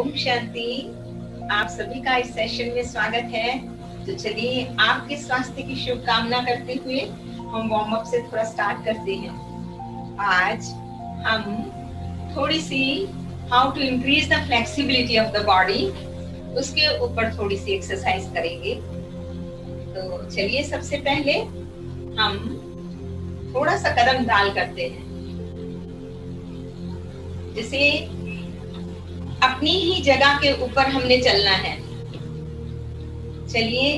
ओम शांति। आप सभी का इस सेशन में स्वागत है। तो चलिए आपके स्वास्थ्य की शुभकामना करते हुए हम वार्म अप से थोड़ा स्टार्ट करते हैं। आज हम थोड़ी सी how to increase the flexibility of the body उसके ऊपर थोड़ी सी एक्सरसाइज करेंगे। तो चलिए सबसे पहले हम थोड़ा सा कदम डाल करते हैं, जैसे अपनी ही जगह के ऊपर हमने चलना है। चलिए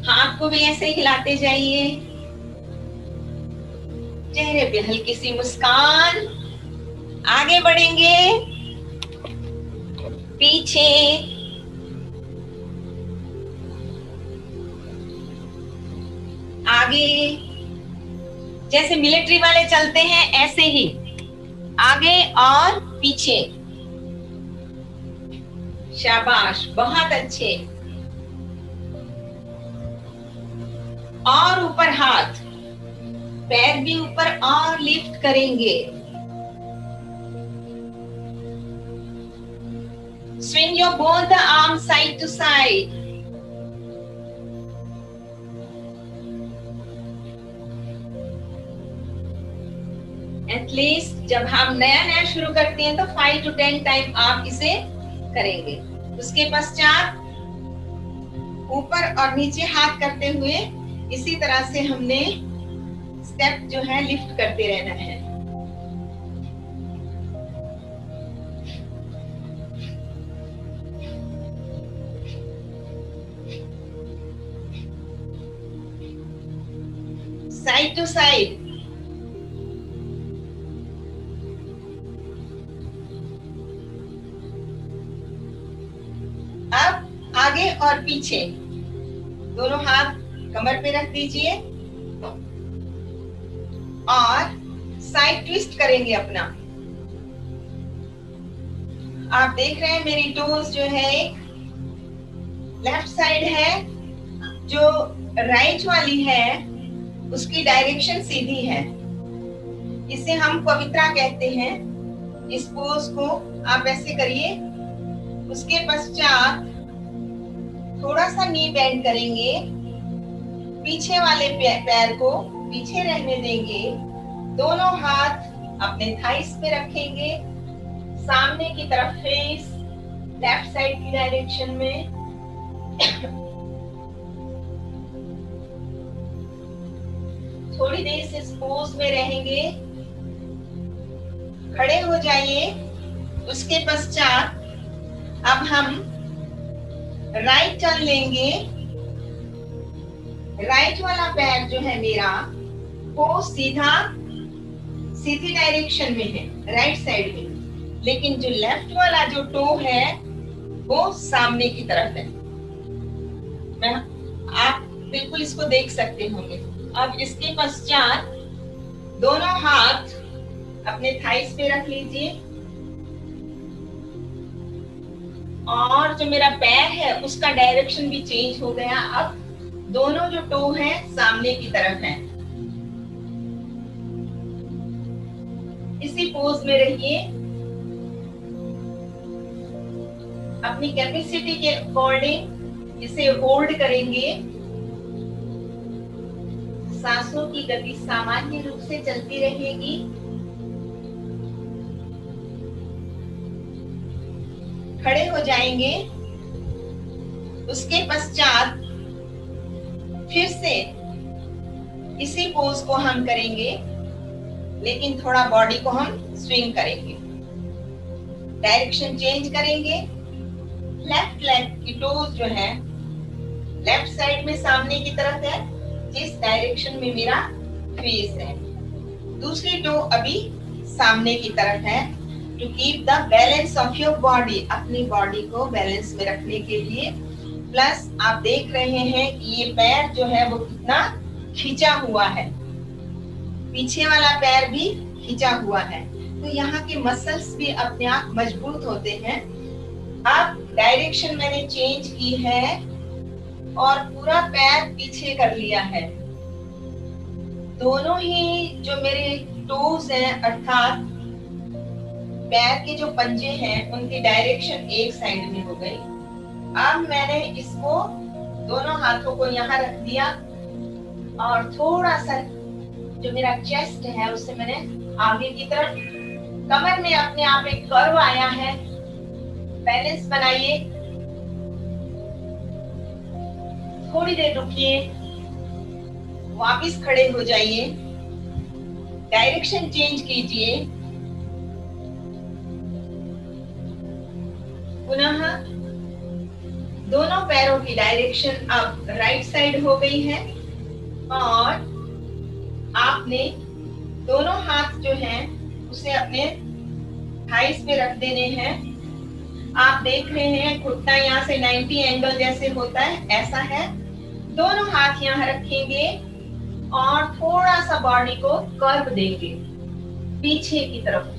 हाथ को भी ऐसे ही हिलाते जाइए, चेहरे पे हल्की सी मुस्कान। आगे बढ़ेंगे, पीछे, आगे, जैसे मिलिट्री वाले चलते हैं ऐसे ही आगे और पीछे। शाबाश, बहुत अच्छे। और ऊपर हाथ, पैर भी ऊपर और लिफ्ट करेंगे। Swing your both the arm side to side. At least जब हम नया नया शुरू करते हैं तो 5 to 10 टाइम आप इसे करेंगे। उसके पश्चात ऊपर और नीचे हाथ करते हुए इसी तरह से हमने स्टेप जो है लिफ्ट करते रहना है। Side to side. अब आगे और पीछे दोनों हाथ कमर पे रख दीजिए और साइड ट्विस्ट करेंगे अपना। आप देख रहे हैं मेरी टोज जो है लेफ्ट साइड है, जो राइट वाली है उसकी डायरेक्शन सीधी है। इसे हम पवित्रा कहते हैं। इस पोज को आप ऐसे करिए। उसके पश्चात थोड़ा सा नी बेंड करेंगे, पीछे वाले पैर को पीछे रहने देंगे, दोनों हाथ अपने थाइस पे रखेंगे, सामने की तरफ फेस लेफ्ट साइड की डायरेक्शन में। थोड़ी देर से इस पोज में रहेंगे। खड़े हो जाइए। उसके पश्चात अब हम राइट टर्न लेंगे। राइट वाला पैर जो है मेरा वो सीधी डायरेक्शन में है, राइट साइड में, लेकिन जो लेफ्ट वाला जो टो है वो सामने की तरफ है। आप बिल्कुल इसको देख सकते होंगे। अब इसके पश्चात दोनों हाथ अपने थाइस पे रख लीजिए और जो मेरा पैर है उसका डायरेक्शन भी चेंज हो गया। अब दोनों जो टो है सामने की तरफ है। इसी पोज में रहिए। अपनी कैपेसिटी के अकॉर्डिंग इसे होल्ड करेंगे। सांसों की गति सामान्य रूप से चलती रहेगी। खड़े हो जाएंगे। उसके पश्चात फिर से इसी पोज को हम करेंगे, लेकिन थोड़ा बॉडी को हम स्विंग करेंगे, डायरेक्शन चेंज करेंगे। लेफ्ट लेग की टोज जो है लेफ्ट साइड में सामने की तरफ है, जिस डायरेक्शन में मेरा फेस है। दूसरी टो अभी सामने की तरफ है। To keep the balance of your body, अपनी बॉडी को बैलेंस में रखने के लिए। प्लस आप देख रहे हैं कि ये पैर जो है वो कितना खींचा हुआ है, पीछे वाला पैर भी खींचा हुआ है, तो यहाँ के मसल्स भी अपने आप मजबूत होते हैं। अब डायरेक्शन मैंने चेंज की है और पूरा पैर पीछे कर लिया है। दोनों ही जो मेरे टोज हैं अर्थात पैर के जो पंजे हैं उनकी डायरेक्शन एक साइड में हो गई। अब मैंने इसको दोनों हाथों को यहाँ रख दिया और थोड़ा सा जो मेरा चेस्ट है उससे मैंने आगे की तरफ, कमर में अपने आप एक कर्व आया है। बैलेंस बनाइए, थोड़ी देर रुकिए, वापस खड़े हो जाइए, डायरेक्शन चेंज कीजिए, पुनः दोनों पैरों की डायरेक्शन अब राइट साइड हो गई है और आपने दोनों हाथ जो हैं उसे अपने थाइस पे रख देने हैं। आप देख रहे हैं घुटना यहाँ से 90 एंगल जैसे होता है, ऐसा है। दोनों हाथ यहाँ रखेंगे और थोड़ा सा बॉडी को कर्व देंगे पीछे की तरफ।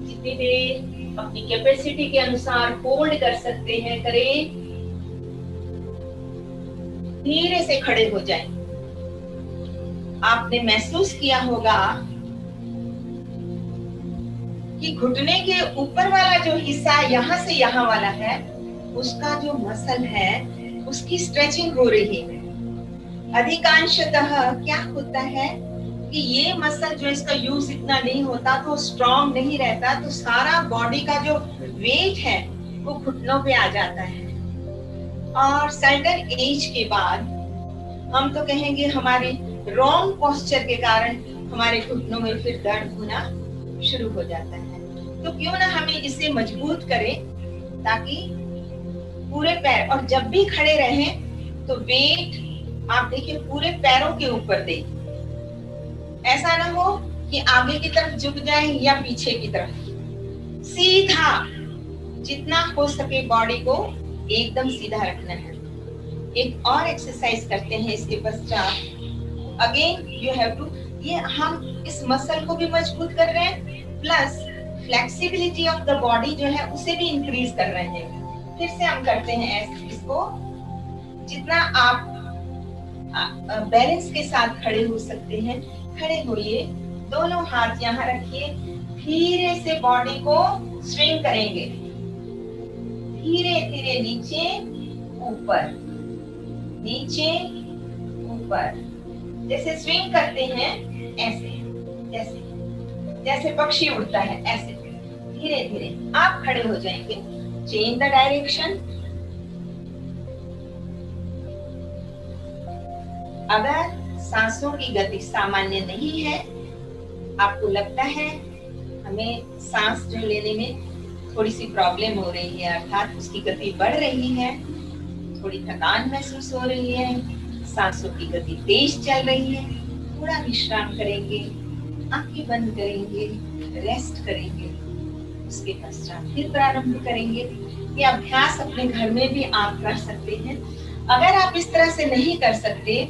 जितनी देर अपनी कैपेसिटी के अनुसार होल्ड कर सकते हैं करें। धीरे से खड़े हो जाएं। आपने महसूस किया होगा कि घुटने के ऊपर वाला जो हिस्सा यहाँ से यहाँ वाला है उसका जो मसल है उसकी स्ट्रेचिंग हो रही है। अधिकांशतः क्या होता है कि ये मसल जो इसका यूज इतना नहीं होता तो स्ट्रॉन्ग नहीं रहता, तो सारा बॉडी का जो वेट है वो घुटनों पे आ जाता है। और सर्टेन एज के बाद हम तो कहेंगे हमारे रॉन्ग पोस्चर के कारण हमारे घुटनों में फिर दर्द होना शुरू हो जाता है। तो क्यों ना हमें इसे मजबूत करें ताकि पूरे पैर, और जब भी खड़े रहें तो वेट आप देखिए पूरे पैरों के ऊपर दें। ऐसा ना हो कि आगे की तरफ झुक जाए या पीछे की तरफ, सीधा जितना हो सके बॉडी को एकदम सीधा रखना है। एक और एक्सरसाइज करते हैं इसके पश्चात। अगेन यू हैव टू, ये हम इस मसल को भी मजबूत कर रहे हैं plus flexibility of the body जो है उसे भी इंक्रीज कर रहे हैं। फिर से हम करते हैं इसको। जितना आप बैलेंस के साथ खड़े हो सकते हैं खड़े होइए, दोनों हाथ यहाँ रखिए, धीरे से बॉडी को स्विंग करेंगे, धीरे धीरे नीचे ऊपर, नीचे ऊपर, जैसे स्विंग करते हैं ऐसे, जैसे जैसे पक्षी उड़ता है ऐसे। धीरे धीरे आप खड़े हो जाएंगे। Change the direction. अगर सांसों की गति सामान्य नहीं है, आपको लगता है हमें सांस जो लेने में थोड़ी सी प्रॉब्लम हो रही है, अर्थात उसकी गति बढ़ रही है, थोड़ी थकान महसूस हो रही है, सांसों की गति तेज चल रही है, थोड़ा विश्राम करेंगे, आंखें बंद करेंगे, रेस्ट करेंगे, उसके पश्चात फिर प्रारंभ करेंगे। ये अभ्यास अपने घर में भी आप कर सकते हैं। अगर आप इस तरह से नहीं कर सकते,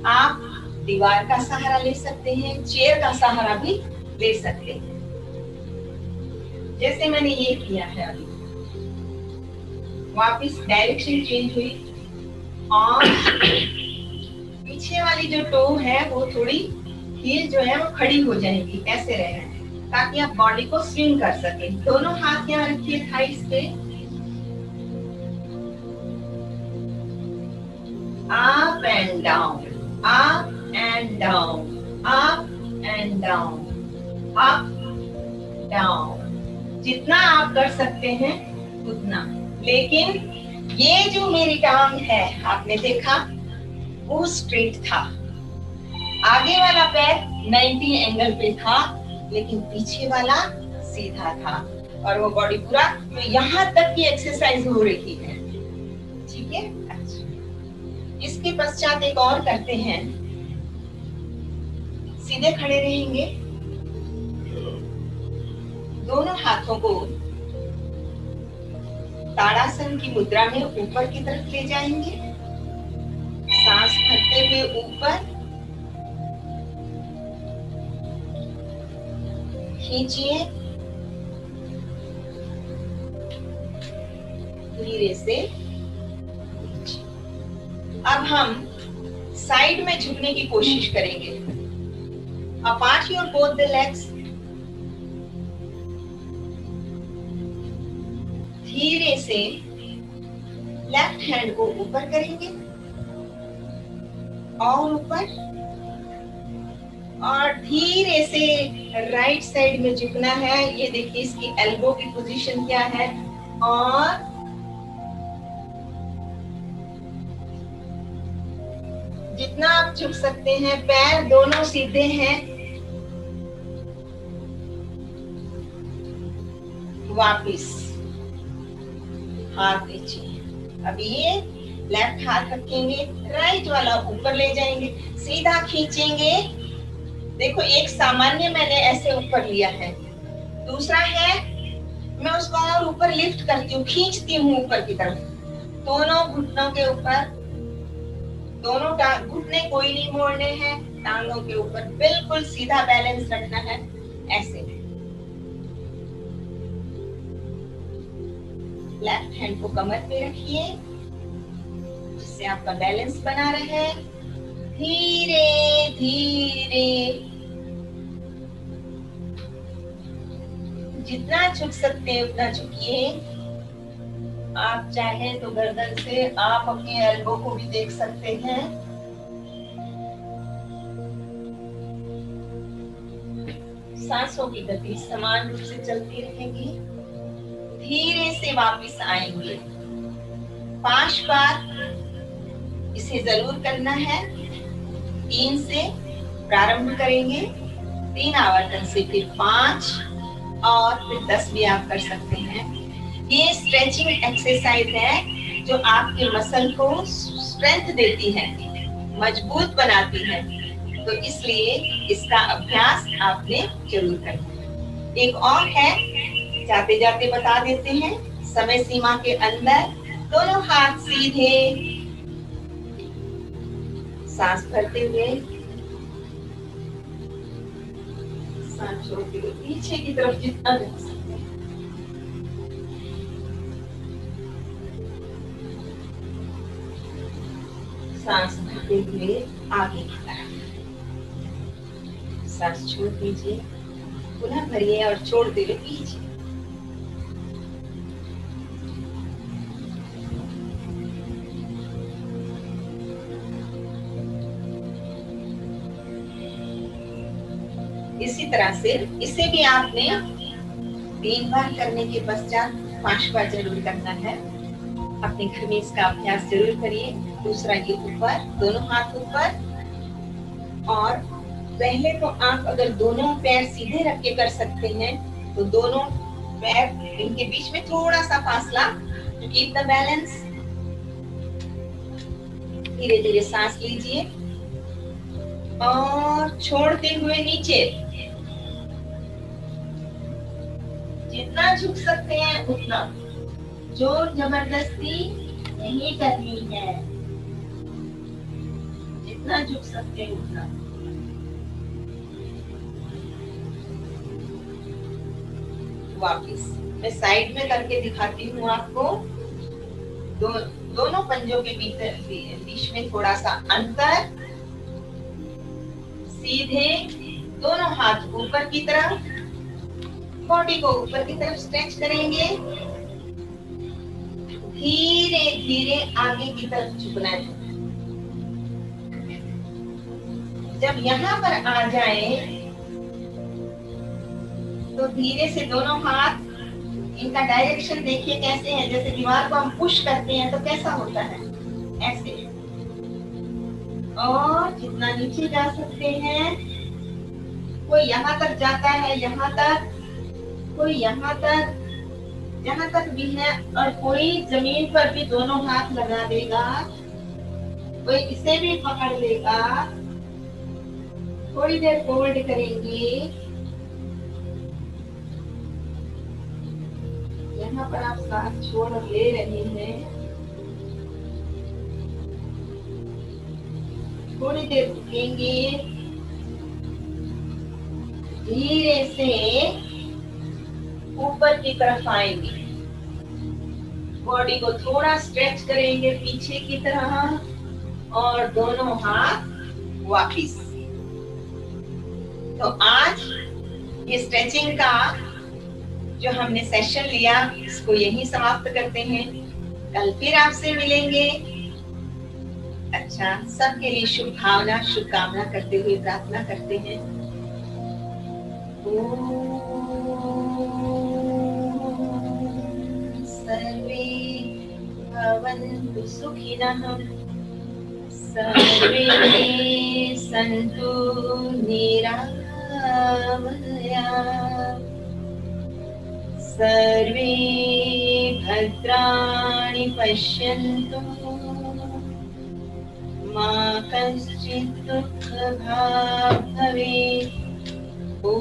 आप दीवार का सहारा ले सकते हैं, चेयर का सहारा भी ले सकते हैं, जैसे मैंने ये किया है। अभी वापस डायरेक्शन चेंज हुई और पीछे वाली जो टो है वो थोड़ी हील जो है वो खड़ी हो जाएगी, ऐसे रहना है ताकि आप बॉडी को स्विंग कर सके। दोनों हाथ यहाँ रखिए थाइस पे, up and down, up and down, up and down, up, down। जितना आप कर सकते हैं उतना। लेकिन ये जो मेरी टांग है आपने देखा वो स्ट्रेट था, आगे वाला पैर 90 एंगल पे था लेकिन पीछे वाला सीधा था और वो बॉडी पूरा, तो यहाँ तक की एक्सरसाइज हो रही है। ठीक है, अच्छा। इसके पश्चात एक और करते हैं। सीधे खड़े रहेंगे, दोनों हाथों को ताड़ासन की मुद्रा में ऊपर की तरफ ले जाएंगे, सांस भरते हुए ऊपर खींचिए, धीरे से। अब हम साइड में झुकने की कोशिश करेंगे। apart your both the legs. धीरे से लेफ्ट हैंड को ऊपर करेंगे और ऊपर, और धीरे से राइट साइड में झुकना है। ये देखिए इसकी एल्बो की पोजीशन क्या है, और जितना आप झुक सकते हैं, पैर दोनों सीधे हैं। वापिस हाथ नीचे। अब ये लेफ्ट हाथ रखेंगे, राइट वाला ऊपर ले जाएंगे, सीधा खींचेंगे। देखो एक सामान्य मैंने ऐसे ऊपर लिया है, दूसरा है मैं उसको और ऊपर लिफ्ट करती हूँ, खींचती हूँ ऊपर की तरफ। दोनों घुटनों के ऊपर, दोनों घुटने कोई नहीं मोड़ने हैं, टांगों के ऊपर बिल्कुल सीधा बैलेंस रखना है। ऐसे लेफ्ट हैंड को कमर पे रखिए जिससे आपका बैलेंस बना रहे। धीरे धीरे जितना झुक सकते हैं उतना झुकिए। आप चाहे तो गर्दन से आप अपनी एल्बो को भी देख सकते हैं। सांसों की गति समान रूप से चलती रहेगी। धीरे से वापस आएंगे। 5 बार इसे जरूर करना है। 3 से प्रारंभ करेंगे, 3 आवर्तन से फिर 5 और फिर 10 भी आप कर सकते हैं। ये स्ट्रेचिंग एक्सरसाइज है जो आपके मसल को स्ट्रेंथ देती है, मजबूत बनाती है, तो इसलिए इसका अभ्यास आपने जरूर करना है। एक और है, जाते जाते बता देते हैं। समय सीमा के अंदर दोनों हाथ सीधे, सांस भरते हुए सांस छोड़ते हुए पीछे की तरफ जितना जा सकते हैं। सांस भरते हुए आगे की तरफ, सांस छोड़ दीजिए, पुनः भरिए और छोड़ते हुए पीछे। इसी तरह से इसे भी आपने 3 बार करने के पश्चात 5 बार जरूर करना है। अपने घर में इसका अभ्यास जरूर करिए। दूसरा ये ऊपर, दोनों हाथ ऊपर, और पहले तो आप अगर दोनों पैर सीधे रख के कर सकते हैं तो दोनों पैर, इनके बीच में थोड़ा सा फासला, to keep the balance। धीरे धीरे सांस लीजिए और छोड़ते हुए नीचे। जितना झुक सकते हैं उतना, जोर जबरदस्ती नहीं करनी है, जितना झुक सकते हैं उतना। वापिस मैं साइड में करके दिखाती हूँ आपको। दोनों पंजों के बीच में थोड़ा सा अंतर। सीधे दोनों हाथ ऊपर की तरफ, बॉडी को ऊपर की तरफ स्ट्रेच करेंगे। धीरे धीरे आगे की तरफ झुकना है। जब यहाँ पर आ जाए तो धीरे से दोनों हाथ, इनका डायरेक्शन देखिए कैसे है। जैसे दीवार को हम पुश करते हैं तो कैसा होता है, ऐसे। और जितना नीचे जा सकते हैं, कोई यहाँ तक जाता है, यहाँ तक, कोई यहाँ तक, जहाँ तक भी है, और कोई जमीन पर भी दोनों हाथ लगा देगा, कोई इसे भी पकड़ लेगा। थोड़ी देर फोल्ड करेंगे। यहाँ पर आप सांस छोड़ ले रहे हैं। थोड़ी देर रुकेंगे। धीरे से ऊपर की तरफ आएंगे। बॉडी को थोड़ा स्ट्रेच करेंगे पीछे की तरह, और दोनों हाथ वापिस। तो आज ये स्ट्रेचिंग का जो हमने सेशन लिया इसको यहीं समाप्त करते हैं। कल फिर आपसे मिलेंगे। अच्छा, सबके लिए शुभ भावना शुभकामना करते हुए प्रार्थना करते हैं। सर्वे भवन्तु सुखिनः, सर्वे सन्तु निरामयाः, सर्वे भद्राणि पश्यन्तु, मा कश्चित् दुःखभाग् भवेत्। ॐ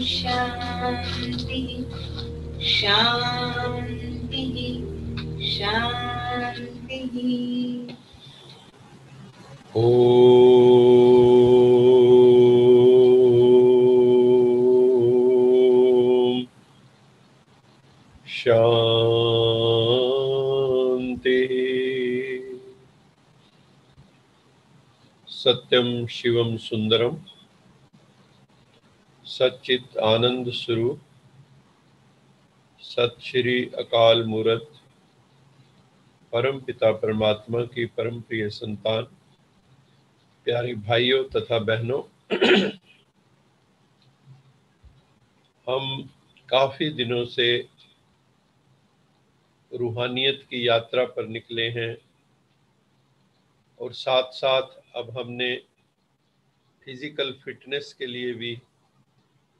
शान्ति शान्ति शान्ति। ॐ शान्ति। सत्यं शिवं सुंदरम सच्चित आनंद स्वरूप सत श्री अकाल मूर्त परम पिता परमात्मा की परम प्रिय संतान, प्यारे भाइयों तथा बहनों, हम काफी दिनों से रूहानियत की यात्रा पर निकले हैं और साथ साथ अब हमने फिजिकल फिटनेस के लिए भी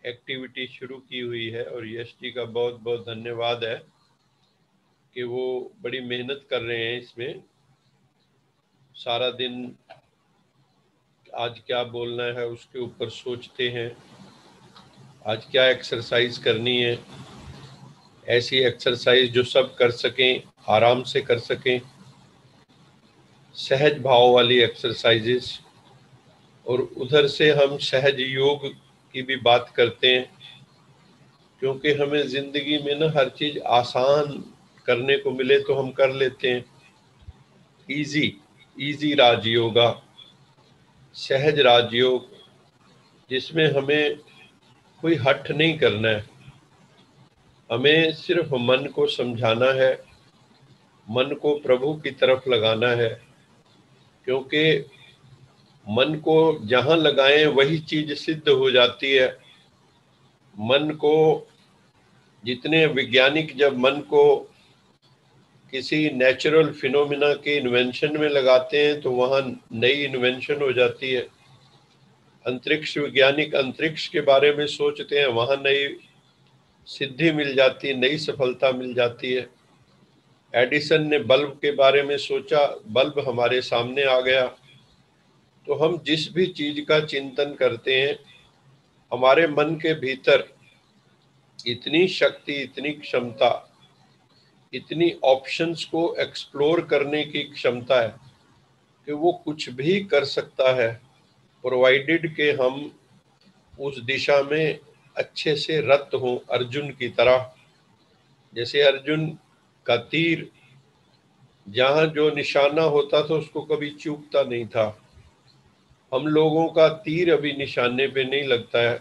एक्टिविटी शुरू की हुई है। और यश जी का बहुत बहुत धन्यवाद है कि वो बड़ी मेहनत कर रहे हैं इसमें। सारा दिन आज क्या बोलना है उसके ऊपर सोचते हैं, आज क्या एक्सरसाइज करनी है, ऐसी एक्सरसाइज जो सब कर सकें, आराम से कर सकें, सहज भाव वाली एक्सरसाइजेस। और उधर से हम सहज योग की भी बात करते हैं, क्योंकि हमें ज़िंदगी में ना हर चीज़ आसान करने को मिले तो हम कर लेते हैं। इजी राजयोगा, सहज राजयोग, जिसमें हमें कोई हठ नहीं करना है, हमें सिर्फ मन को समझाना है, मन को प्रभु की तरफ लगाना है। क्योंकि मन को जहाँ लगाएं वही चीज सिद्ध हो जाती है। मन को जितने वैज्ञानिक जब मन को किसी नेचुरल फिनोमिना के इन्वेंशन में लगाते हैं तो वहाँ नई इन्वेंशन हो जाती है। अंतरिक्ष वैज्ञानिक अंतरिक्ष के बारे में सोचते हैं, वहाँ नई सिद्धि मिल जाती है, नई सफलता मिल जाती है। एडिसन ने बल्ब के बारे में सोचा, बल्ब हमारे सामने आ गया। तो हम जिस भी चीज का चिंतन करते हैं, हमारे मन के भीतर इतनी शक्ति, इतनी क्षमता, इतनी ऑप्शंस को एक्सप्लोर करने की क्षमता है कि वो कुछ भी कर सकता है, प्रोवाइडेड के हम उस दिशा में अच्छे से रत हों, अर्जुन की तरह। जैसे अर्जुन का तीर जहाँ जो निशाना होता था उसको कभी चूकता नहीं था। हम लोगों का तीर अभी निशाने पे नहीं लगता है,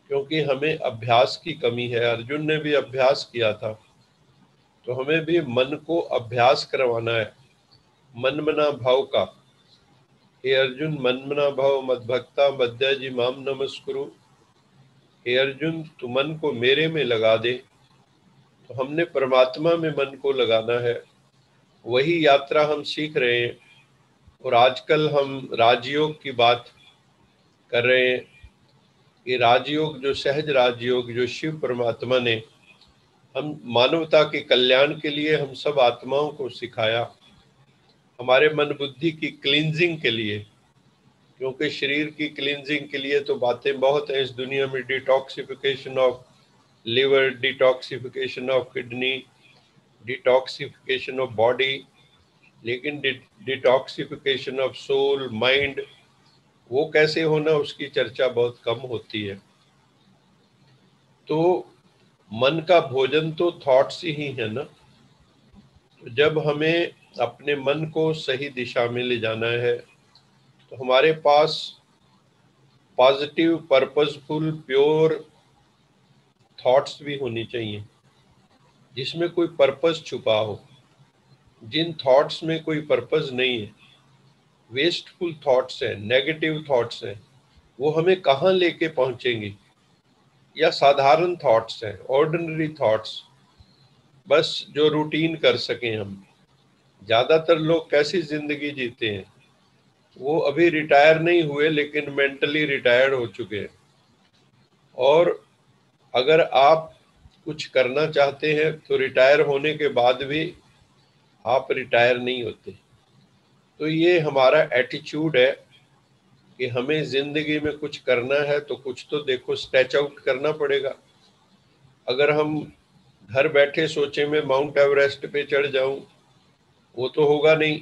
क्योंकि हमें अभ्यास की कमी है। अर्जुन ने भी अभ्यास किया था, तो हमें भी मन को अभ्यास करवाना है, मनमना भाव का। हे अर्जुन मनमना भाव मद्भक्ता मद्याजी माम नमस्कुरु। हे अर्जुन तू मन को मेरे में लगा दे। तो हमने परमात्मा में मन को लगाना है, वही यात्रा हम सीख रहे हैं। और आजकल हम राजयोग की बात कर रहे हैं। ये राजयोग, जो सहज राजयोग, जो शिव परमात्मा ने हम मानवता के कल्याण के लिए हम सब आत्माओं को सिखाया, हमारे मन बुद्धि की क्लींजिंग के लिए। क्योंकि शरीर की क्लींजिंग के लिए तो बातें बहुत हैं इस दुनिया में। Detoxification of liver, detoxification of kidney, detoxification of body, लेकिन डिटॉक्सिफिकेशन ऑफ सोल, माइंड, वो कैसे होना उसकी चर्चा बहुत कम होती है। तो मन का भोजन तो थॉट्स ही है ना। तो जब हमें अपने मन को सही दिशा में ले जाना है तो हमारे पास पॉजिटिव, पर्पसफुल, प्योर थॉट्स भी होनी चाहिए जिसमें कोई पर्पस छुपा हो। जिन थॉट्स में कोई पर्पस नहीं है, वेस्टफुल थॉट्स हैं, नेगेटिव थॉट्स हैं, वो हमें कहाँ लेके पहुंचेंगे। या साधारण थॉट्स हैं, ऑर्डिनरी थॉट्स, बस जो रूटीन कर सकें हम। ज़्यादातर लोग कैसी जिंदगी जीते हैं, वो अभी रिटायर नहीं हुए लेकिन मेंटली रिटायर्ड हो चुके हैं। और अगर आप कुछ करना चाहते हैं तो रिटायर होने के बाद भी आप रिटायर नहीं होते। तो ये हमारा एटीट्यूड है कि हमें जिंदगी में कुछ करना है तो कुछ तो देखो स्ट्रेच आउट करना पड़ेगा। अगर हम घर बैठे सोचे मैं माउंट एवरेस्ट पे चढ़ जाऊं, वो तो होगा नहीं।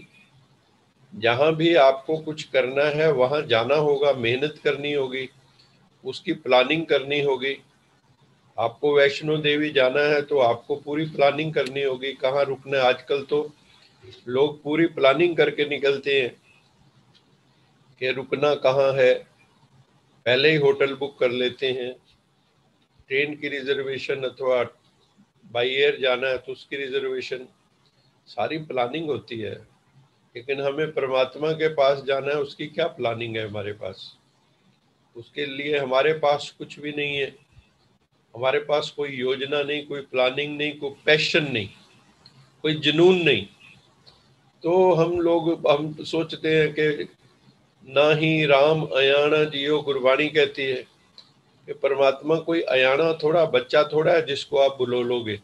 जहां भी आपको कुछ करना है वहां जाना होगा, मेहनत करनी होगी, उसकी प्लानिंग करनी होगी। आपको वैष्णो देवी जाना है तो आपको पूरी प्लानिंग करनी होगी, कहाँ रुकना है। आजकल तो लोग पूरी प्लानिंग करके निकलते हैं कि रुकना कहाँ है, पहले ही होटल बुक कर लेते हैं। ट्रेन की रिजर्वेशन अथवा बाई एयर जाना है तो उसकी रिजर्वेशन, सारी प्लानिंग होती है। लेकिन हमें परमात्मा के पास जाना है, उसकी क्या प्लानिंग है हमारे पास? उसके लिए हमारे पास कुछ भी नहीं है। हमारे पास कोई योजना नहीं, कोई प्लानिंग नहीं, कोई पैशन नहीं, कोई जुनून नहीं। तो हम सोचते हैं कि ना ही राम अयाना जियो, गुरबाणी कहती है कि परमात्मा कोई अयाना थोड़ा, बच्चा थोड़ा है जिसको आप बुलो लोगे,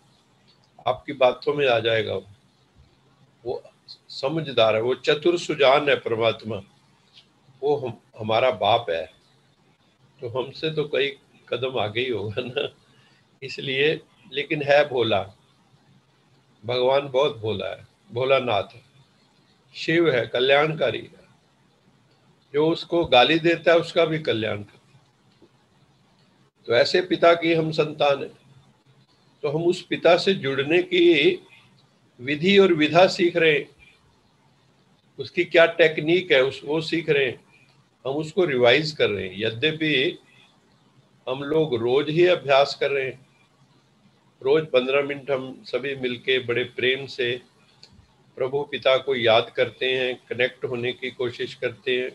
आपकी बातों में आ जाएगा। वो समझदार है, वो चतुर सुजान है परमात्मा। वो हमारा बाप है, तो हमसे तो कई कदम आगे ही होगा ना, इसलिए। लेकिन है भोला, भगवान बहुत भोला है, भोलानाथ है, शिव है, कल्याणकारी है। जो उसको गाली देता है उसका भी कल्याण करता है। तो ऐसे पिता की हम संतान है, तो हम उस पिता से जुड़ने की विधि और विधा सीख रहे हैं। उसकी क्या टेक्निक है वो सीख रहे हैं, हम उसको रिवाइज कर रहे हैं। यद्यपि हम लोग रोज ही अभ्यास कर रहे हैं, रोज 15 मिनट हम सभी मिलके बड़े प्रेम से प्रभु पिता को याद करते हैं, कनेक्ट होने की कोशिश करते हैं।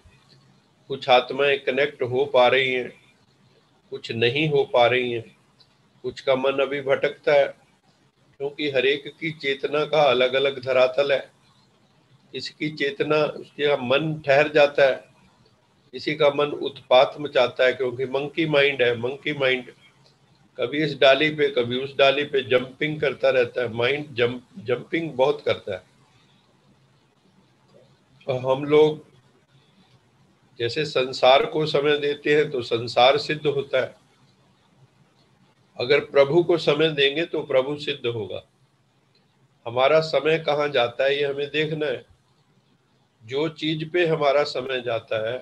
कुछ आत्माएं कनेक्ट हो पा रही हैं, कुछ नहीं हो पा रही हैं, कुछ का मन अभी भटकता है, क्योंकि हर एक की चेतना का अलग अलग धरातल है। किसी की चेतना, उसका मन ठहर जाता है, किसी का मन उत्पात मचाता है, क्योंकि मंकी माइंड है। मंकी माइंड कभी इस डाली पे कभी उस डाली पे जंपिंग करता रहता है। माइंड जंपिंग बहुत करता है। और हम लोग जैसे संसार को समय देते हैं तो संसार सिद्ध होता है, अगर प्रभु को समय देंगे तो प्रभु सिद्ध होगा। हमारा समय कहाँ जाता है ये हमें देखना है। जो चीज पे हमारा समय जाता है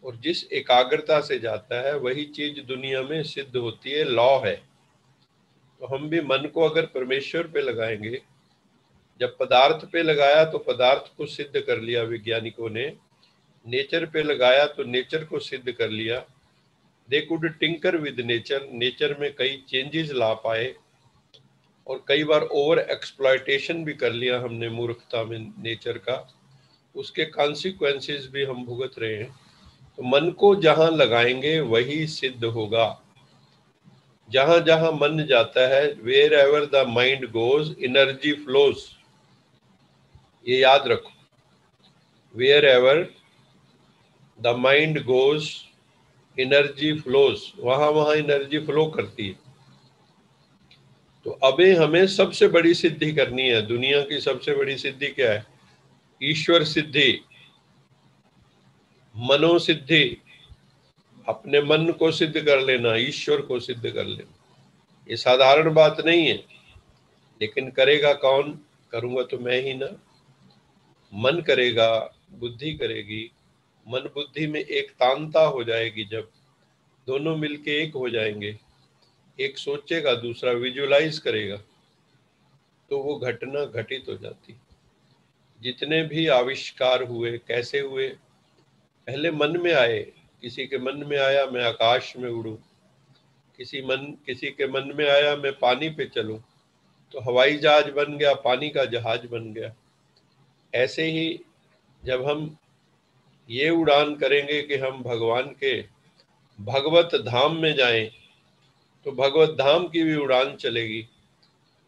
और जिस एकाग्रता से जाता है वही चीज दुनिया में सिद्ध होती है, लॉ है। तो हम भी मन को अगर परमेश्वर पे लगाएंगे, जब पदार्थ पे लगाया तो पदार्थ को सिद्ध कर लिया वैज्ञानिकों ने, नेचर पे लगाया तो नेचर को सिद्ध कर लिया। They could tinker with nature, nature में कई चेंजेस ला पाए। और कई बार ओवर एक्सप्लॉयटेशन भी कर लिया हमने मूर्खता में नेचर का, उसके कॉन्सिक्वेंसेस भी हम भुगत रहे हैं। तो मन को जहां लगाएंगे वही सिद्ध होगा। जहां जहां मन जाता है, wherever the mind goes energy flows. ये याद रखो, wherever the mind goes energy flows, वहां वहां एनर्जी फ्लो करती है। तो अभी हमें सबसे बड़ी सिद्धि करनी है। दुनिया की सबसे बड़ी सिद्धि क्या है? ईश्वर सिद्धि, मनोसिद्धि। अपने मन को सिद्ध कर लेना, ईश्वर को सिद्ध कर लेना। ये साधारण बात नहीं है, लेकिन करेगा कौन? करूंगा तो मैं ही ना। मन करेगा, बुद्धि करेगी। मन बुद्धि में एक तानता हो जाएगी, जब दोनों मिलके एक हो जाएंगे, एक सोचेगा दूसरा विजुलाइज करेगा, तो वो घटना घटित हो जाती। जितने भी आविष्कार हुए कैसे हुए? पहले मन में आए, किसी के मन में आया मैं आकाश में उड़ूं, किसी के मन में आया मैं पानी पे चलूं, तो हवाई जहाज बन गया, पानी का जहाज बन गया। ऐसे ही जब हम ये उड़ान करेंगे कि हम भगवान के भगवत धाम में जाएं, तो भगवत धाम की भी उड़ान चलेगी।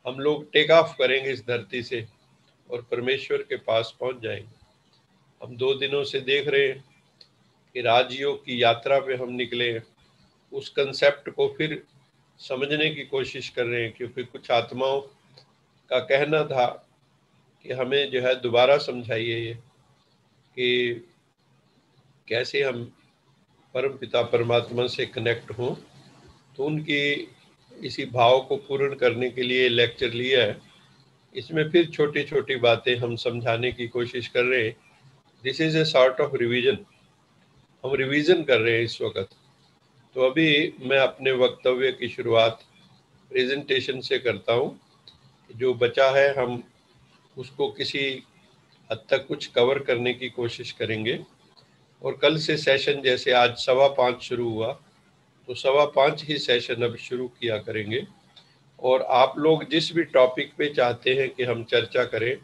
हम लोग टेक ऑफ करेंगे इस धरती से और परमेश्वर के पास पहुंच जाएंगे। हम 2 दिनों से देख रहे हैं कि राजयोग की यात्रा पे हम निकले, उस कंसेप्ट को फिर समझने की कोशिश कर रहे हैं, क्योंकि कुछ आत्माओं का कहना था कि हमें जो है दोबारा समझाइए ये कि कैसे हम परम पिता परमात्मा से कनेक्ट हों। तो उनकी इसी भाव को पूर्ण करने के लिए लेक्चर लिया है। इसमें फिर छोटी छोटी बातें हम समझाने की कोशिश कर रहे हैं। This is a sort of revision. हम रिवीजन कर रहे हैं इस वक्त। तो अभी मैं अपने वक्तव्य की शुरुआत प्रेजेंटेशन से करता हूँ। जो बचा है हम उसको किसी हद तक कुछ कवर करने की कोशिश करेंगे। और कल से सेशन जैसे आज 5:15 शुरू हुआ, तो 5:15 ही सेशन अब शुरू किया करेंगे। और आप लोग जिस भी टॉपिक पे चाहते हैं कि हम चर्चा करें,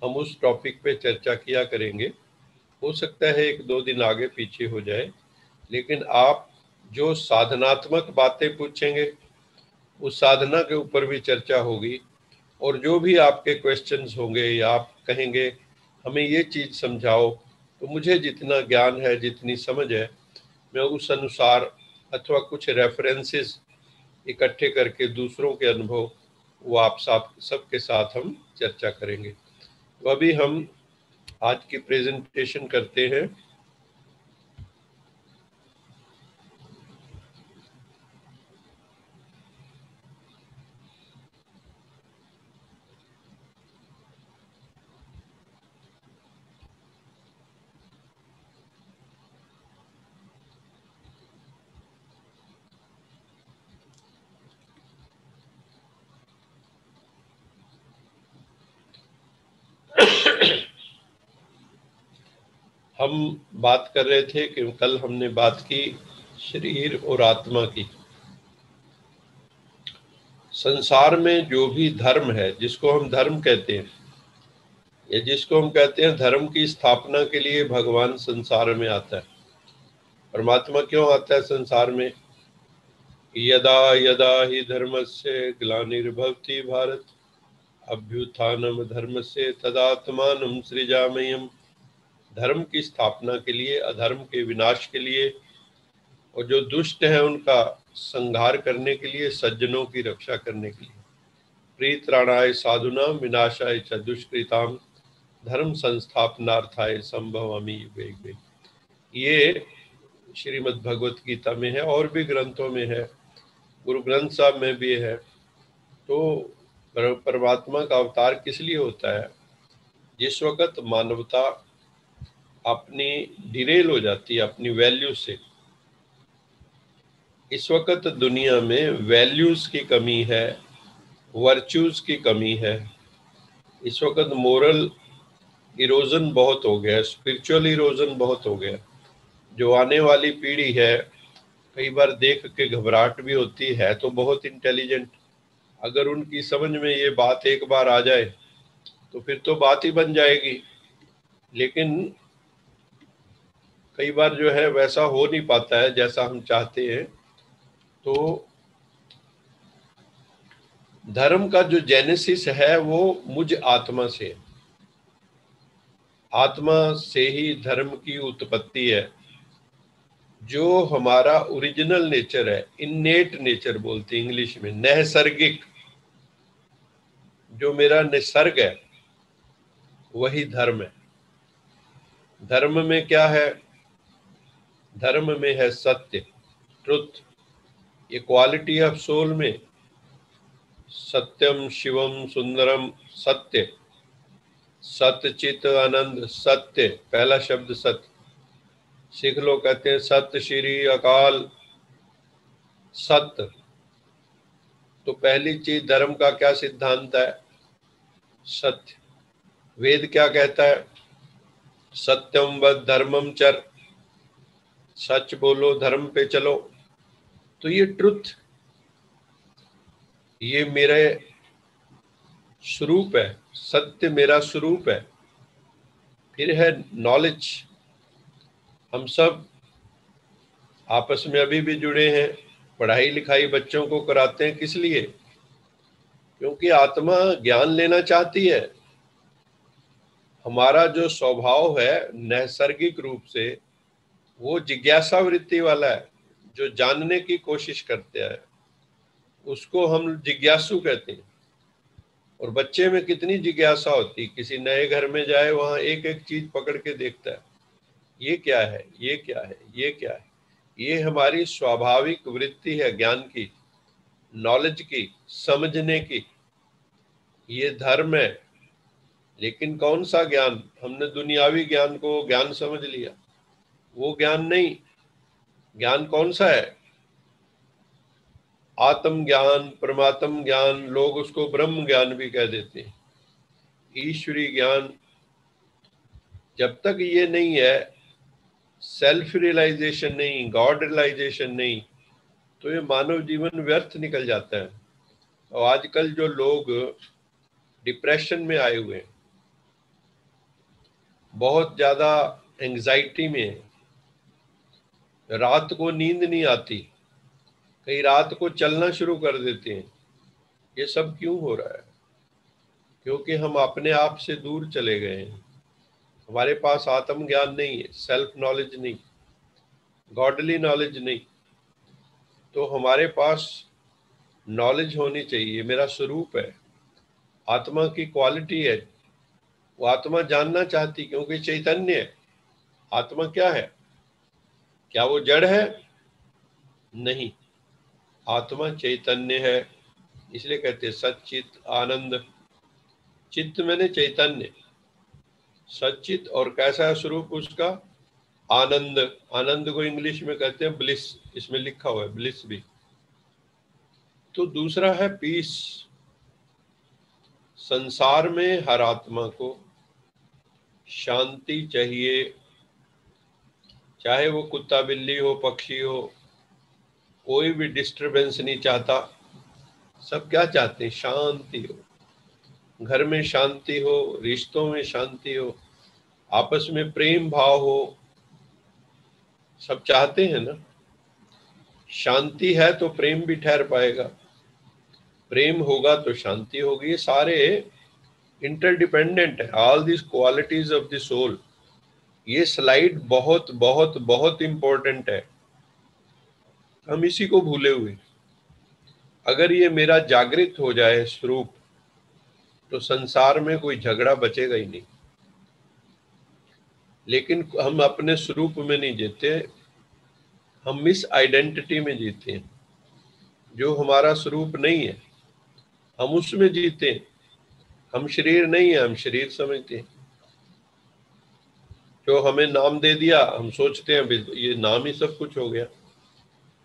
हम उस टॉपिक पे चर्चा किया करेंगे। हो सकता है 1-2 दिन आगे पीछे हो जाए, लेकिन आप जो साधनात्मक बातें पूछेंगे उस साधना के ऊपर भी चर्चा होगी। और जो भी आपके क्वेश्चंस होंगे या आप कहेंगे हमें ये चीज़ समझाओ, तो मुझे जितना ज्ञान है, जितनी समझ है, मैं उस अनुसार अथवा कुछ रेफरेंसेस इकट्ठे करके दूसरों के अनुभव वो आप सबके साथ हम चर्चा करेंगे। तो अभी हम आज की प्रेजेंटेशन करते हैं। हम बात कर रहे थे कि कल हमने बात की शरीर और आत्मा की। संसार में जो भी धर्म है, जिसको हम धर्म कहते हैं या जिसको हम कहते हैं धर्म की स्थापना के लिए भगवान संसार में आता है। परमात्मा क्यों आता है संसार में? यदा यदा ही धर्मस्य ग्लानिर्भवति भारत अभ्युत्थानम धर्मस्य तदात्मानं सृजाम्यहम्। धर्म की स्थापना के लिए, अधर्म के विनाश के लिए, और जो दुष्ट है उनका संहार करने के लिए, सज्जनों की रक्षा करने के लिए। प्रीत्राणाय साधुनाम विनाशाय च दुष्कृताम धर्म संस्थापनार्थाय संभवामि युगे युगे। ये श्रीमद् भगवत गीता में है और भी ग्रंथों में है, गुरु ग्रंथ साहब में भी है। तो परमात्मा का अवतार किस लिए होता है? जिस वक्त मानवता अपनी डिरेल हो जाती है अपनी वैल्यू से। इस वक्त दुनिया में वैल्यूज की कमी है, वर्च्यूज की कमी है। इस वक्त मोरल इरोजन बहुत हो गया, स्पिरिचुअल इरोजन बहुत हो गया। जो आने वाली पीढ़ी है, कई बार देख के घबराहट भी होती है, तो बहुत इंटेलिजेंट। अगर उनकी समझ में ये बात एक बार आ जाए तो फिर तो बात ही बन जाएगी। लेकिन कई बार जो है वैसा हो नहीं पाता है जैसा हम चाहते हैं। तो धर्म का जो जेनेसिस है वो मुझ आत्मा से, आत्मा से ही धर्म की उत्पत्ति है। जो हमारा ओरिजिनल नेचर है, इन्नेट नेचर बोलते हैं इंग्लिश में, नैसर्गिक, जो मेरा निसर्ग है, वही धर्म है। धर्म में क्या है? धर्म में है सत्य, ट्रुथ। ये क्वालिटी ऑफ सोल में सत्यम शिवम सुंदरम, सत्य, सतचित आनंद, सत्य, पहला शब्द सत्य। सिख लोग कहते हैं सत्य श्री अकाल, सत्य। तो पहली चीज धर्म का क्या सिद्धांत है? सत्य। वेद क्या कहता है? सत्यम वद धर्मम चर। सच बोलो, धर्म पे चलो। तो ये ट्रुथ, ये मेरे स्वरूप है, सत्य मेरा स्वरूप है। फिर है नॉलेज। हम सब आपस में अभी भी जुड़े हैं, पढ़ाई लिखाई बच्चों को कराते हैं, किस लिए? क्योंकि आत्मा ज्ञान लेना चाहती है। हमारा जो स्वभाव है नैसर्गिक रूप से वो जिज्ञासा वृत्ति वाला है, जो जानने की कोशिश करते हैं उसको हम जिज्ञासु कहते हैं। और बच्चे में कितनी जिज्ञासा होती, किसी नए घर में जाए वहां एक एक चीज पकड़ के देखता है, ये क्या है, ये क्या है, ये क्या है। ये हमारी स्वाभाविक वृत्ति है ज्ञान की, नॉलेज की, समझने की। ये धर्म है। लेकिन कौन सा ज्ञान? हमने दुनियावी ज्ञान को ज्ञान समझ लिया, वो ज्ञान नहीं। ज्ञान कौन सा है? आत्म ज्ञान, परमात्म ज्ञान, लोग उसको ब्रह्म ज्ञान भी कह देते हैं, ईश्वरी ज्ञान। जब तक ये नहीं है, सेल्फ रियलाइजेशन नहीं, गॉड रियलाइजेशन नहीं, तो ये मानव जीवन व्यर्थ निकल जाता है। और आजकल जो लोग डिप्रेशन में आए हुए हैं, बहुत ज्यादा एंजाइटी में है, रात को नींद नहीं आती, कई रात को चलना शुरू कर देते हैं, ये सब क्यों हो रहा है? क्योंकि हम अपने आप से दूर चले गए हैं। हमारे पास आत्म ज्ञान नहीं है, सेल्फ नॉलेज नहीं, गॉडली नॉलेज नहीं। तो हमारे पास नॉलेज होनी चाहिए, मेरा स्वरूप है, आत्मा की क्वालिटी है। वो आत्मा जानना चाहती, क्योंकि चैतन्य है। आत्मा क्या है? क्या वो जड़ है? नहीं, आत्मा चैतन्य है। इसलिए कहते हैं सच्चित आनंद। चित्त मैंने चैतन्य, सच्चित। और कैसा है स्वरूप उसका? आनंद। आनंद को इंग्लिश में कहते हैं ब्लिस, इसमें लिखा हुआ है ब्लिस भी। तो दूसरा है पीस। संसार में हर आत्मा को शांति चाहिए, चाहे वो कुत्ता बिल्ली हो, पक्षी हो, कोई भी डिस्टरबेंस नहीं चाहता। सब क्या चाहते हैं? शांति हो, घर में शांति हो, रिश्तों में शांति हो, आपस में प्रेम भाव हो। सब चाहते हैं ना। शांति है तो प्रेम भी ठहर पाएगा, प्रेम होगा तो शांति होगी। ये सारे इंटरडिपेंडेंट है, all this qualities of the soul. ये स्लाइड बहुत बहुत बहुत इंपॉर्टेंट है, हम इसी को भूले हुए। अगर ये मेरा जागृत हो जाए स्वरूप, तो संसार में कोई झगड़ा बचेगा ही नहीं। लेकिन हम अपने स्वरूप में नहीं जीते, हम मिस आइडेंटिटी में जीते हैं। जो हमारा स्वरूप नहीं है हम उसमें जीते हैं। हम शरीर नहीं है, हम शरीर समझते हैं। जो हमें नाम दे दिया, हम सोचते हैं ये नाम ही सब कुछ हो गया।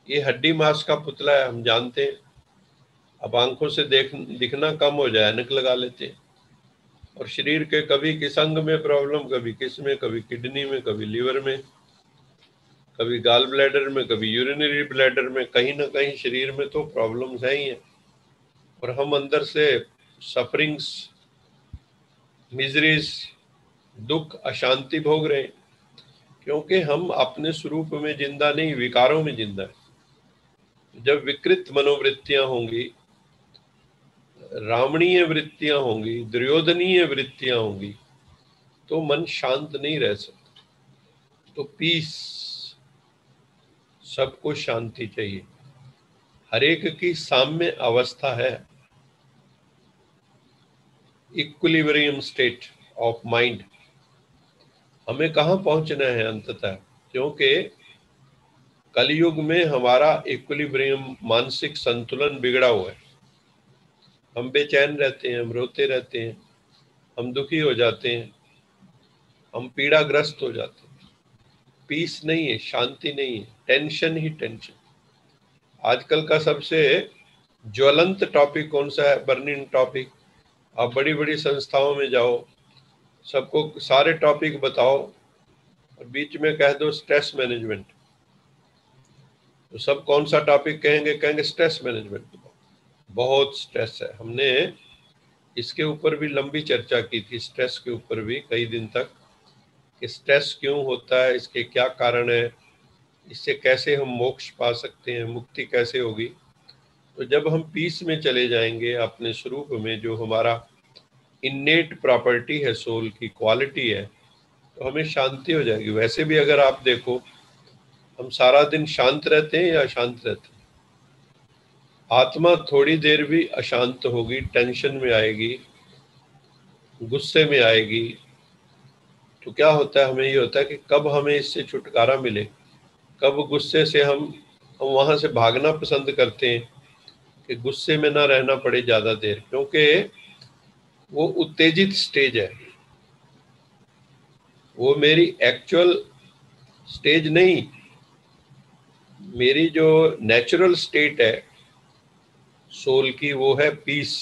ये हड्डी मांस का पुतला है, हम जानते हैं। अब आंखों से दिखना कम हो जाए, ऐनक लगा लेते हैं। और शरीर के कभी किस अंग में प्रॉब्लम, कभी किस में, कभी किडनी में, कभी लीवर में, कभी गाल ब्लैडर में, कभी यूरिनरी ब्लैडर में, कहीं ना कहीं शरीर में तो प्रॉब्लम्स है ही है। और हम अंदर से सफरिंग्स, मिजरीज, दुख, अशांति भोग रहे हैं, क्योंकि हम अपने स्वरूप में जिंदा नहीं, विकारों में जिंदा है। जब विकृत मनोवृत्तियां होंगी, रावणीय वृत्तियां होंगी, दुर्योधनीय वृत्तियां होंगी, तो मन शांत नहीं रह सकता। तो पीस, सबको शांति चाहिए। हर एक की साम्य अवस्था है, इक्विलिब्रियम स्टेट ऑफ माइंड। हमें कहाँ पहुंचना है अंततः? क्योंकि कलयुग में हमारा इक्विलिब्रियम, मानसिक संतुलन बिगड़ा हुआ है। हम बेचैन रहते हैं, हम रोते रहते हैं, हम दुखी हो जाते हैं, हम पीड़ाग्रस्त हो जाते हैं। पीस नहीं है, शांति नहीं है, टेंशन ही टेंशन। आजकल का सबसे ज्वलंत टॉपिक कौन सा है? Burning topic. आप बड़ी बड़ी संस्थाओं में जाओ, सबको सारे टॉपिक बताओ और बीच में कह दो स्ट्रेस मैनेजमेंट। तो सब कौन सा टॉपिक कहेंगे? कहेंगे स्ट्रेस मैनेजमेंट। बहुत स्ट्रेस है। हमने इसके ऊपर भी लंबी चर्चा की थी, स्ट्रेस के ऊपर भी कई दिन तक, कि स्ट्रेस क्यों होता है, इसके क्या कारण है, इससे कैसे हम मोक्ष पा सकते हैं, मुक्ति कैसे होगी। तो जब हम पीस में चले जाएंगे, अपने स्वरूप में, जो हमारा इन्नेट प्रॉपर्टी है, सोल की क्वालिटी है, तो हमें शांति हो जाएगी। वैसे भी अगर आप देखो, हम सारा दिन शांत रहते हैं या अशांत रहते हैं? आत्मा थोड़ी देर भी अशांत होगी, टेंशन में आएगी, गुस्से में आएगी, तो क्या होता है? हमें ये होता है कि कब हमें इससे छुटकारा मिले, कब गुस्से से हम वहां से भागना पसंद करते हैं कि गुस्से में ना रहना पड़े ज्यादा देर, क्योंकि वो उत्तेजित स्टेज है, वो मेरी एक्चुअल स्टेज नहीं। मेरी जो नेचुरल स्टेट है सोल की, वो है पीस।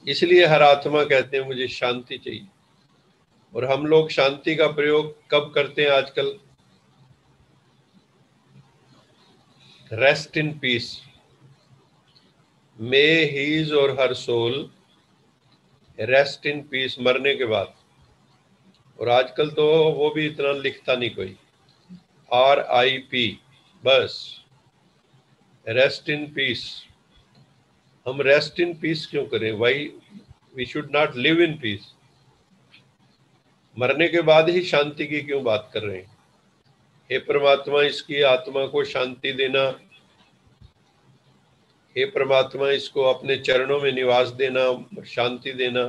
इसलिए हर आत्मा कहते हैं मुझे शांति चाहिए। और हम लोग शांति का प्रयोग कब करते हैं आजकल? Rest in peace, may his or her soul rest in peace, मरने के बाद। और आजकल तो वो भी इतना लिखता नहीं कोई, RIP, बस रेस्ट इन पीस। हम रेस्ट इन पीस क्यों करें? Why we should not live in peace? मरने के बाद ही शांति की क्यों बात कर रहे हैं? हे परमात्मा, इसकी आत्मा को शांति देना, हे परमात्मा इसको अपने चरणों में निवास देना, शांति देना।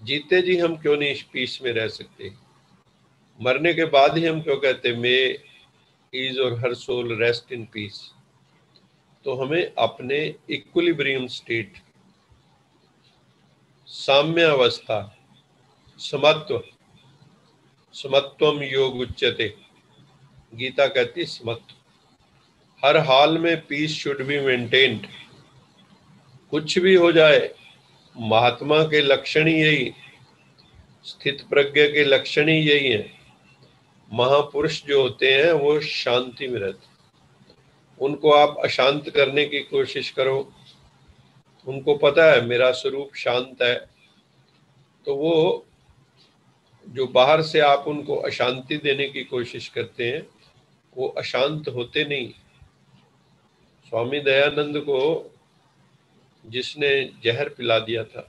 जीते जी हम क्यों नहीं पीस में रह सकते? मरने के बाद ही हम क्यों कहते मे ईज और her soul rest in piece? तो हमें अपने इक्विलिब्रियम स्टेट, साम्य अवस्था, समत्व, समत्वम योग उच्यते, गीता कहती समत्व, हर हाल में पीस शुड बी मेंटेन्ड। कुछ भी हो जाए, महात्मा के लक्षण ही यही, स्थित प्रज्ञ के लक्षण ही यही है। महापुरुष जो होते हैं वो शांति में रहते हैं। उनको आप अशांत करने की कोशिश करो, उनको पता है मेरा स्वरूप शांत है, तो वो जो बाहर से आप उनको अशांति देने की कोशिश करते हैं, वो अशांत होते नहीं। स्वामी दयानंद को जिसने जहर पिला दिया था,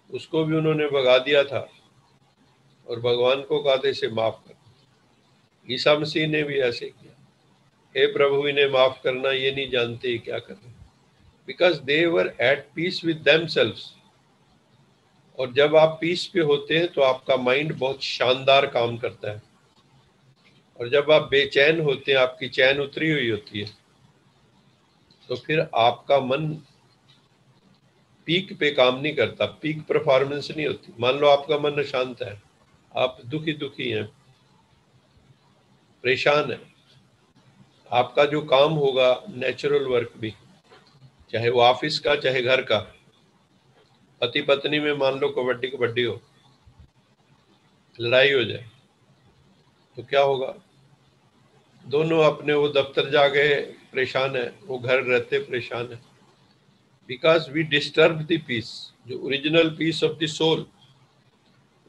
उसको भी उन्होंने भगा दिया था और भगवान को कहा था इसे माफ कर। ईसा मसीह ने भी ऐसे किया, हे प्रभु इन्हें माफ करना, ये नहीं जानते क्या कर रहे, because they were at peace with themselves. और जब आप पीस पे होते हैं तो आपका माइंड बहुत शानदार काम करता है। और जब आप बेचैन होते हैं, आपकी चैन उतरी हुई होती है, तो फिर आपका मन पीक पे काम नहीं करता, पीक परफॉर्मेंस नहीं होती। मान लो आपका मन अशांत है, आप दुखी दुखी हैं, परेशान है, आपका जो काम होगा नेचुरल वर्क भी, चाहे वो ऑफिस का चाहे घर का, पति पत्नी में मान लो कबड्डी कबड्डी हो, लड़ाई हो जाए, तो क्या होगा? दोनों अपने वो दफ्तर जाके परेशान है, वो घर रहते परेशान है, because we disturb the peace, जो original peace of the soul.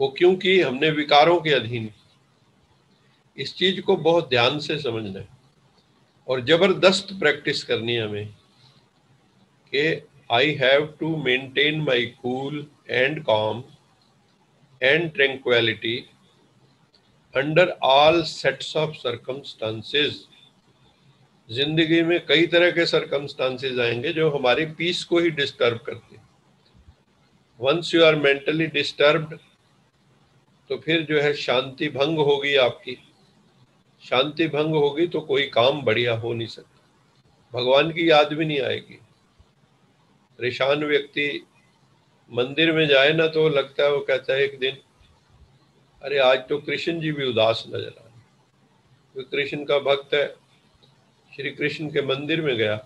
वो क्योंकि हमने विकारों के अधीन। इस चीज को बहुत ध्यान से समझना है और जबरदस्त प्रैक्टिस करनी है हमें कि I have to maintain my cool and calm and tranquility under all sets of circumstances। जिंदगी में कई तरह के सर्कमस्टांसेस आएंगे जो हमारी पीस को ही डिस्टर्ब करते हैं। Once you are mentally disturbed, तो फिर जो है शांति भंग होगी आपकी। शांति भंग होगी तो कोई काम बढ़िया हो नहीं सकता, भगवान की याद भी नहीं आएगी। परेशान व्यक्ति मंदिर में जाए ना, तो लगता है, वो कहता है एक दिन, अरे आज तो कृष्ण जी भी उदास नजर आ रहे। वो कृष्ण का भक्त है, श्री कृष्ण के मंदिर में गया,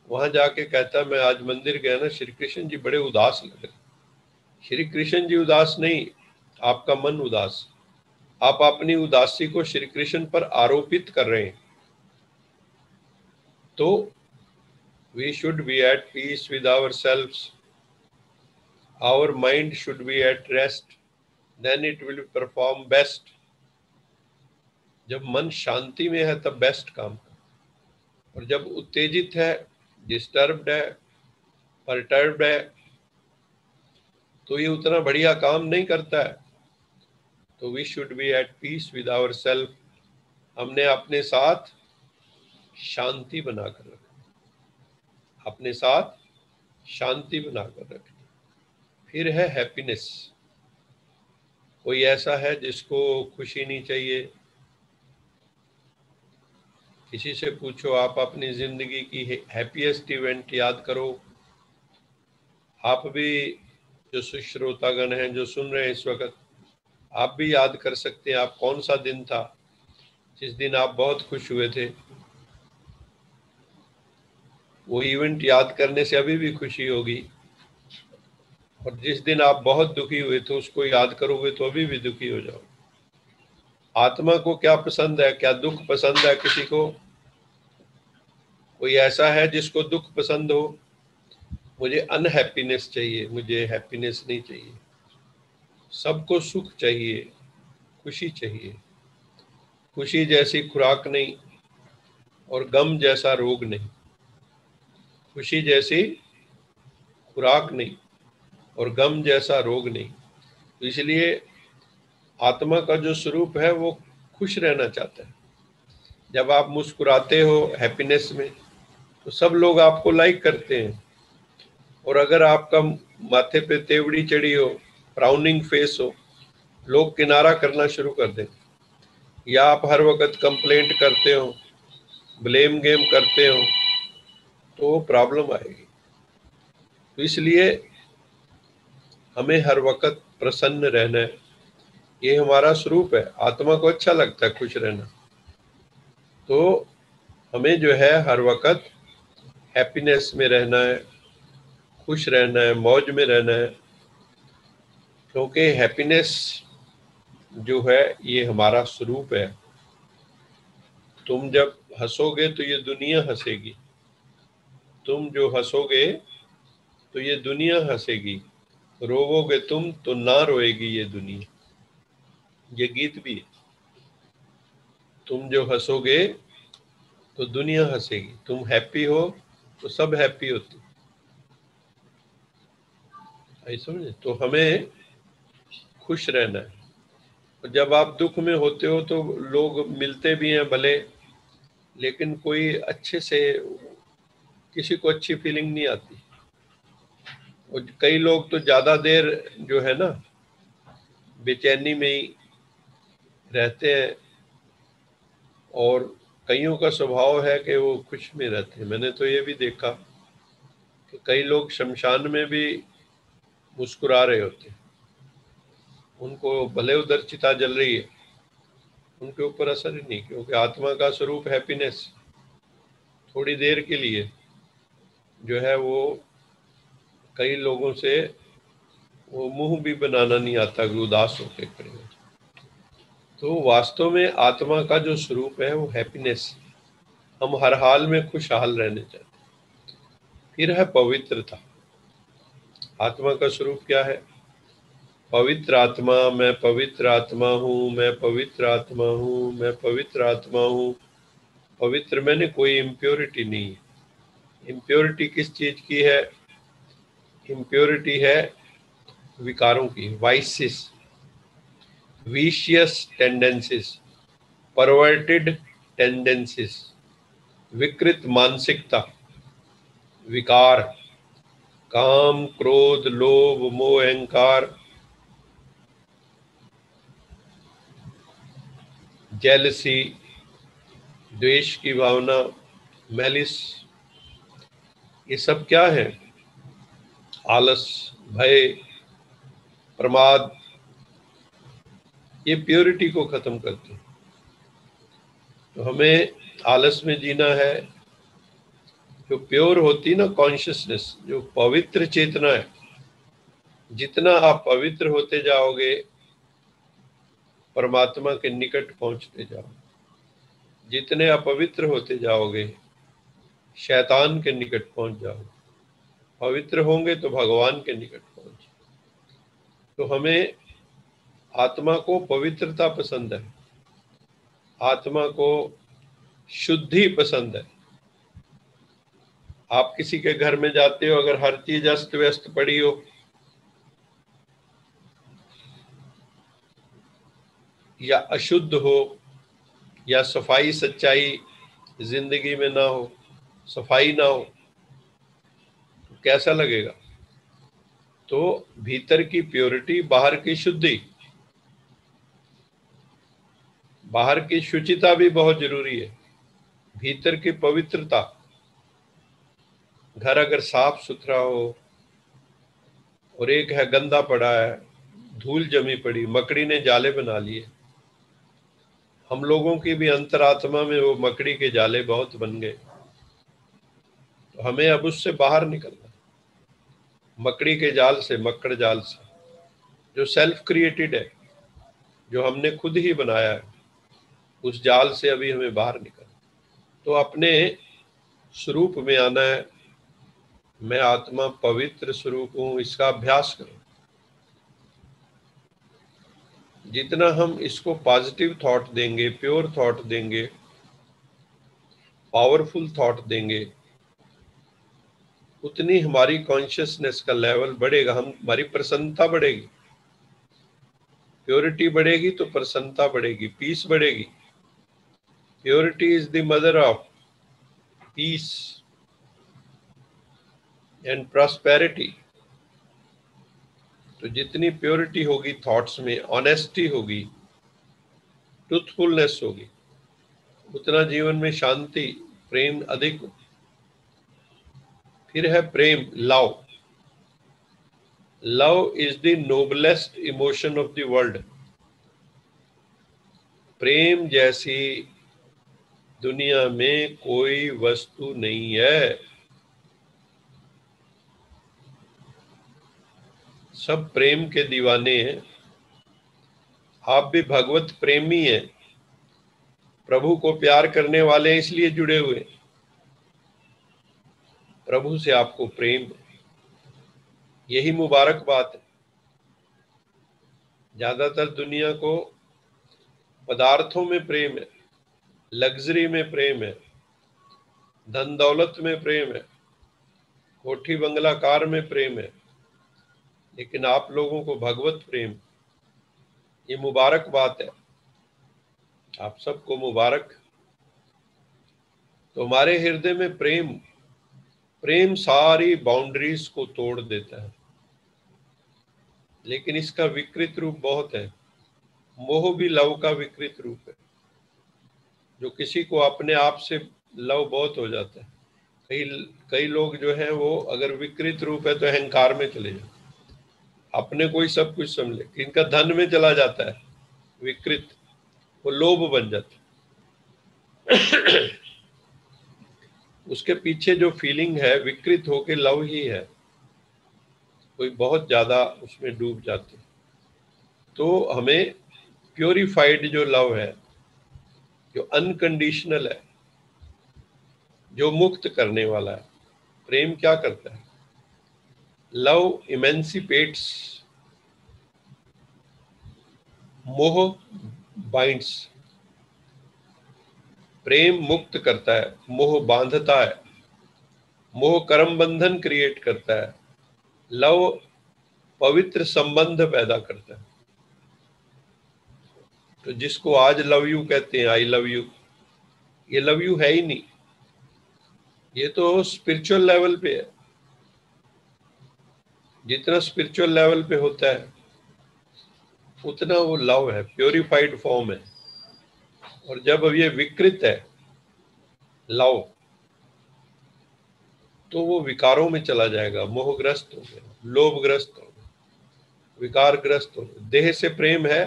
वहां जाके कहता मैं आज मंदिर गया ना, श्री कृष्ण जी बड़े उदास लग रहे। श्री कृष्ण जी उदास नहीं, आपका मन उदास। आप अपनी उदासी को श्री कृष्ण पर आरोपित कर रहे हैं। तो we should be at peace with ourselves, our mind should be at rest, then it will perform best. जब मन शांति में है तब बेस्ट काम, और जब उत्तेजित है, डिस्टर्ब्ड है, परटर्ब्ड है, तो ये उतना बढ़िया काम नहीं करता है। तो we should be at peace with ourself. हमने अपने साथ शांति बनाकर रखी, अपने साथ शांति बनाकर रखी। फिर है हैप्पीनेस। कोई ऐसा है जिसको खुशी नहीं चाहिए? किसी से पूछो, आप अपनी जिंदगी की हैप्पीएस्ट इवेंट याद करो। आप भी जो सुश्रोतागण हैं, जो सुन रहे हैं इस वक्त, आप भी याद कर सकते हैं आप कौन सा दिन था जिस दिन आप बहुत खुश हुए थे। वो इवेंट याद करने से अभी भी खुशी होगी, और जिस दिन आप बहुत दुखी हुए थे उसको याद करोगे तो अभी भी दुखी हो जाओ। आत्मा को क्या पसंद है? क्या दुख पसंद है किसी को? कोई ऐसा है जिसको दुख पसंद हो? मुझे अनहैप्पीनेस चाहिए, मुझे हैप्पीनेस नहीं चाहिए। सबको सुख चाहिए, खुशी चाहिए। खुशी जैसी खुराक नहीं और गम जैसा रोग नहीं। खुशी जैसी खुराक नहीं और गम जैसा रोग नहीं। तो इसलिए आत्मा का जो स्वरूप है वो खुश रहना चाहता है। जब आप मुस्कुराते हो हैप्पीनेस में, तो सब लोग आपको लाइक करते हैं। और अगर आपका माथे पे तेवड़ी चढ़ी हो, फ्राउनिंग फेस हो, लोग किनारा करना शुरू कर दें। या आप हर वक्त कंप्लेंट करते हो, ब्लेम गेम करते हो, तो प्रॉब्लम आएगी। तो इसलिए हमें हर वक्त प्रसन्न रहना है। ये हमारा स्वरूप है। आत्मा को अच्छा लगता है खुश रहना। तो हमें जो है हर वक्त हैप्पीनेस में रहना है, खुश रहना है, मौज में रहना है। क्योंकि हैप्पीनेस जो है ये हमारा स्वरूप है। तुम जब हंसोगे तो ये दुनिया हंसेगी। तुम जो हंसोगे तो ये दुनिया हंसेगी। रोवोगे तुम तो ना रोएगी ये दुनिया। ये गीत भी है। तुम जो हंसोगे तो दुनिया हंसेगी। तुम हैप्पी हो तो सब हैप्पी होते। आई समझे? तो हमें खुश रहना है। और जब आप दुख में होते हो तो लोग मिलते भी हैं भले, लेकिन कोई अच्छे से किसी को अच्छी फीलिंग नहीं आती। और कई लोग तो ज्यादा देर जो है ना बेचैनी में ही रहते हैं, और कईयों का स्वभाव है कि वो खुश में रहते हैं। मैंने तो ये भी देखा कि कई लोग शमशान में भी मुस्कुरा रहे होते हैं। उनको भले उधर चिता जल रही है, उनके ऊपर असर ही नहीं, क्योंकि आत्मा का स्वरूप हैप्पीनेस थोड़ी देर के लिए जो है वो कई लोगों से वो मुंह भी बनाना नहीं आता कि उदास होते खड़े हो। तो वास्तव में आत्मा का जो स्वरूप है वो हैप्पीनेस। हम हर हाल में खुशहाल रहने चाहते हैं। फिर है पवित्रता। आत्मा का स्वरूप क्या है? पवित्र आत्मा, मैं पवित्र आत्मा हूँ, मैं पवित्र आत्मा हूँ, मैं पवित्र आत्मा हूँ। पवित्र मैंने कोई इम्प्योरिटी नहीं है। इम्प्योरिटी किस चीज की है? इम्प्योरिटी है विकारों की, vices, vicious tendencies, perverted tendencies, विकृत मानसिकता, विकार, काम, क्रोध, लोभ, मोह, अहंकार, जेलसी, द्वेष की भावना, मैलिस। ये सब क्या है? आलस, भय, प्रमाद। ये प्योरिटी को खत्म करते हैं। तो हमें आलस में जीना है। जो प्योर होती ना कॉन्शियसनेस, जो पवित्र चेतना है, जितना आप पवित्र होते जाओगे परमात्मा के निकट पहुंचते जाओ। जितने अपवित्र होते जाओगे शैतान के निकट पहुंच जाओ। पवित्र होंगे तो भगवान के निकट पहुंचे। तो हमें आत्मा को पवित्रता पसंद है, आत्मा को शुद्धि पसंद है। आप किसी के घर में जाते हो, अगर हर चीज अस्त व्यस्त पड़ी हो या अशुद्ध हो या सफाई सच्चाई जिंदगी में ना हो, सफाई ना हो, तो कैसा लगेगा? तो भीतर की प्योरिटी, बाहर की शुद्धि, बाहर की शुचिता भी बहुत जरूरी है। भीतर की पवित्रता, घर अगर साफ सुथरा हो और एक है गंदा पड़ा है, धूल जमी पड़ी, मकड़ी ने जाले बना लिए। हम लोगों की भी अंतरात्मा में वो मकड़ी के जाले बहुत बन गए। तो हमें अब उससे बाहर निकलना, मकड़ी के जाल से, मक्कड़ जाल से, जो सेल्फ क्रिएटेड है, जो हमने खुद ही बनाया है, उस जाल से अभी हमें बाहर निकलना। तो अपने स्वरूप में आना है। मैं आत्मा पवित्र स्वरूप हूं, इसका अभ्यास करो। जितना हम इसको पॉजिटिव थॉट देंगे, प्योर थॉट देंगे, पावरफुल थॉट देंगे, उतनी हमारी कॉन्शियसनेस का लेवल बढ़ेगा, हमारी प्रसन्नता बढ़ेगी। प्योरिटी बढ़ेगी तो प्रसन्नता बढ़ेगी, पीस बढ़ेगी। Purity is the mother of peace and prosperity. तो जितनी प्योरिटी होगी थॉट्स में, ऑनेस्टी होगी, ट्रूथफुलनेस होगी, उतना जीवन में शांति, प्रेम अधिक हो। फिर है प्रेम, love. Love is the noblest emotion of the world. प्रेम जैसी दुनिया में कोई वस्तु नहीं है। सब प्रेम के दीवाने हैं। आप भी भगवत प्रेमी हैं, प्रभु को प्यार करने वाले हैं, इसलिए जुड़े हुए। प्रभु से आपको प्रेम, यही मुबारक बात है। ज्यादातर दुनिया को पदार्थों में प्रेम है, लग्जरी में प्रेम है, धन दौलत में प्रेम है, कोठी बंगला कार में प्रेम है, लेकिन आप लोगों को भगवत प्रेम, ये मुबारक बात है। आप सबको मुबारक। तो हमारे हृदय में प्रेम, प्रेम सारी बाउंड्रीज को तोड़ देता है। लेकिन इसका विकृत रूप बहुत है। मोह भी लव का विकृत रूप है। जो किसी को अपने आप से लव बहुत हो जाता है। कई कई लोग जो है वो अगर विकृत रूप है तो अहंकार में चले जाते, अपने को ही सब कुछ समझे। इनका धन में चला जाता है विकृत, वो लोभ बन जाता है। उसके पीछे जो फीलिंग है विकृत होके लव ही है। कोई बहुत ज्यादा उसमें डूब जाते। तो हमें प्योरीफाइड जो लव है, जो अनकंडीशनल है, जो मुक्त करने वाला है। प्रेम क्या करता है? लव इमेंसिपेट्स, मोह बाइंड्स। प्रेम मुक्त करता है, मोह बांधता है। मोह कर्म बंधन क्रिएट करता है, लव पवित्र संबंध पैदा करता है। तो जिसको आज लव यू कहते हैं, आई लव यू, ये लव यू है ही नहीं। ये तो स्पिरिचुअल लेवल पे है। जितना स्पिरिचुअल लेवल पे होता है उतना वो लव है, प्योरीफाइड फॉर्म है। और जब अब ये विकृत है लव, तो वो विकारों में चला जाएगा। मोहग्रस्त हो गया, लोभग्रस्त हो गया, विकारग्रस्त हो गया। देह से प्रेम है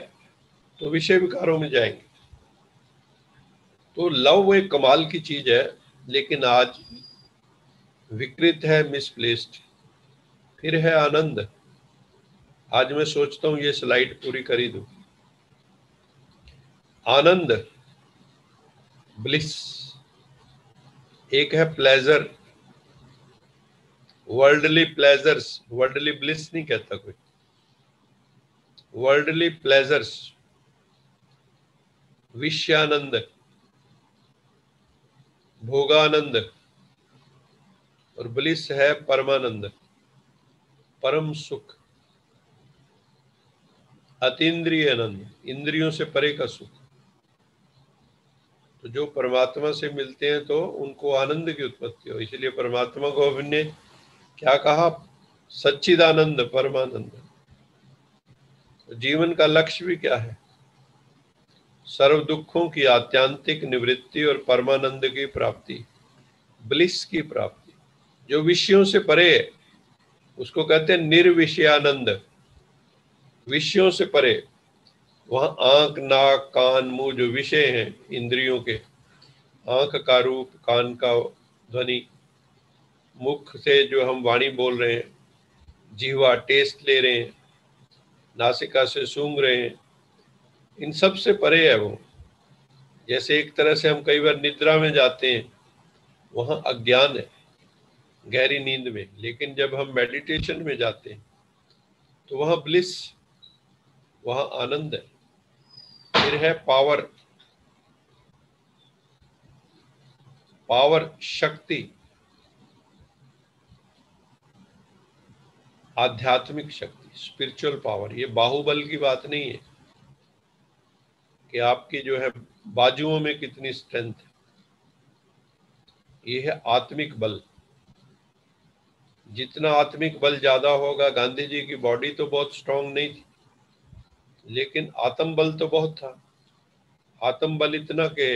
तो विषय विकारों में जाएंगे। तो लव वो एक कमाल की चीज है, लेकिन आज विकृत है, मिसप्लेस्ड। फिर है आनंद। आज मैं सोचता हूँ ये स्लाइड पूरी कर ही दूं। आनंद, ब्लिस। एक है pleasure, worldly pleasures, worldly bliss नहीं कहता कोई, वर्ल्डली प्लेजर्स, विषयानंद, भोगानंद, और ब्लिस है परमानंद, परम सुख, अतीन्द्रिय आनंद, इंद्रियों से परे का सुख। तो जो परमात्मा से मिलते हैं तो उनको आनंद की उत्पत्ति हो, इसलिए परमात्मा को हमने क्या कहा? सच्चिदानंद, परमानंद। तो जीवन का लक्ष्य भी क्या है? सर्व दुखों की आत्यांतिक निवृत्ति और परमानंद की प्राप्ति, ब्लिस की प्राप्ति। जो विषयों से परे है उसको कहते हैं निर्विषयानंद, विषयों से परे। वहां आंख, नाक, कान, मुंह जो विषय हैं इंद्रियों के, आंख का रूप, कान का ध्वनि, मुख से जो हम वाणी बोल रहे हैं, जीवा टेस्ट ले रहे हैं, नासिका से सूंघ रहे हैं, इन सब से परे है वो। जैसे एक तरह से हम कई बार निद्रा में जाते हैं, वहां अज्ञान है गहरी नींद में, लेकिन जब हम मेडिटेशन में जाते हैं तो वहां ब्लिस, वहां आनंद है। फिर है पावर, पावर शक्ति, आध्यात्मिक शक्ति, स्पिरिचुअल पावर। ये बाहुबल की बात नहीं है कि आपकी जो है बाजुओं में कितनी स्ट्रेंथ है, ये है आत्मिक बल। जितना आत्मिक बल ज्यादा होगा, गांधी जी की बॉडी तो बहुत स्ट्रांग नहीं थी, लेकिन आत्म बल तो बहुत था। आत्म बल इतना कि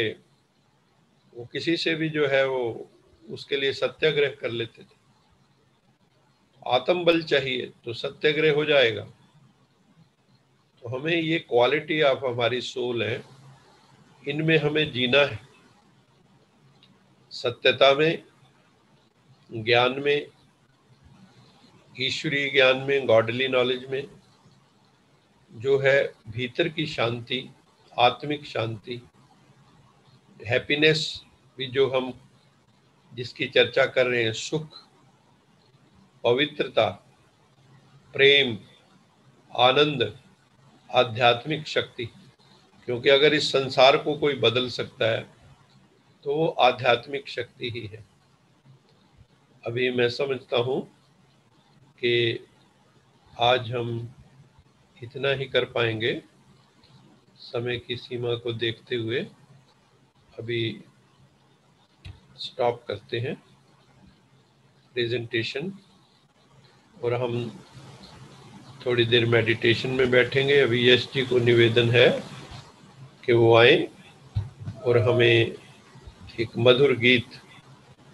वो किसी से भी जो है वो उसके लिए सत्याग्रह कर लेते थे। आत्म बल चाहिए तो सत्याग्रह हो जाएगा। तो हमें ये क्वालिटी ऑफ हमारी सोल है, इनमें हमें जीना है, सत्यता में, ज्ञान में, ईश्वरीय ज्ञान में, गॉडली नॉलेज में, जो है भीतर की शांति, आत्मिक शांति, हैप्पीनेस भी जो हम जिसकी चर्चा कर रहे हैं, सुख, पवित्रता, प्रेम, आनंद, आध्यात्मिक शक्ति। क्योंकि अगर इस संसार को कोई बदल सकता है तो वो आध्यात्मिक शक्ति ही है। अभी मैं समझता हूँ कि आज हम इतना ही कर पाएंगे, समय की सीमा को देखते हुए अभी स्टॉप करते हैं प्रेजेंटेशन, और हम थोड़ी देर मेडिटेशन में बैठेंगे। अभी यश जी को निवेदन है कि वो आए और हमें एक मधुर गीत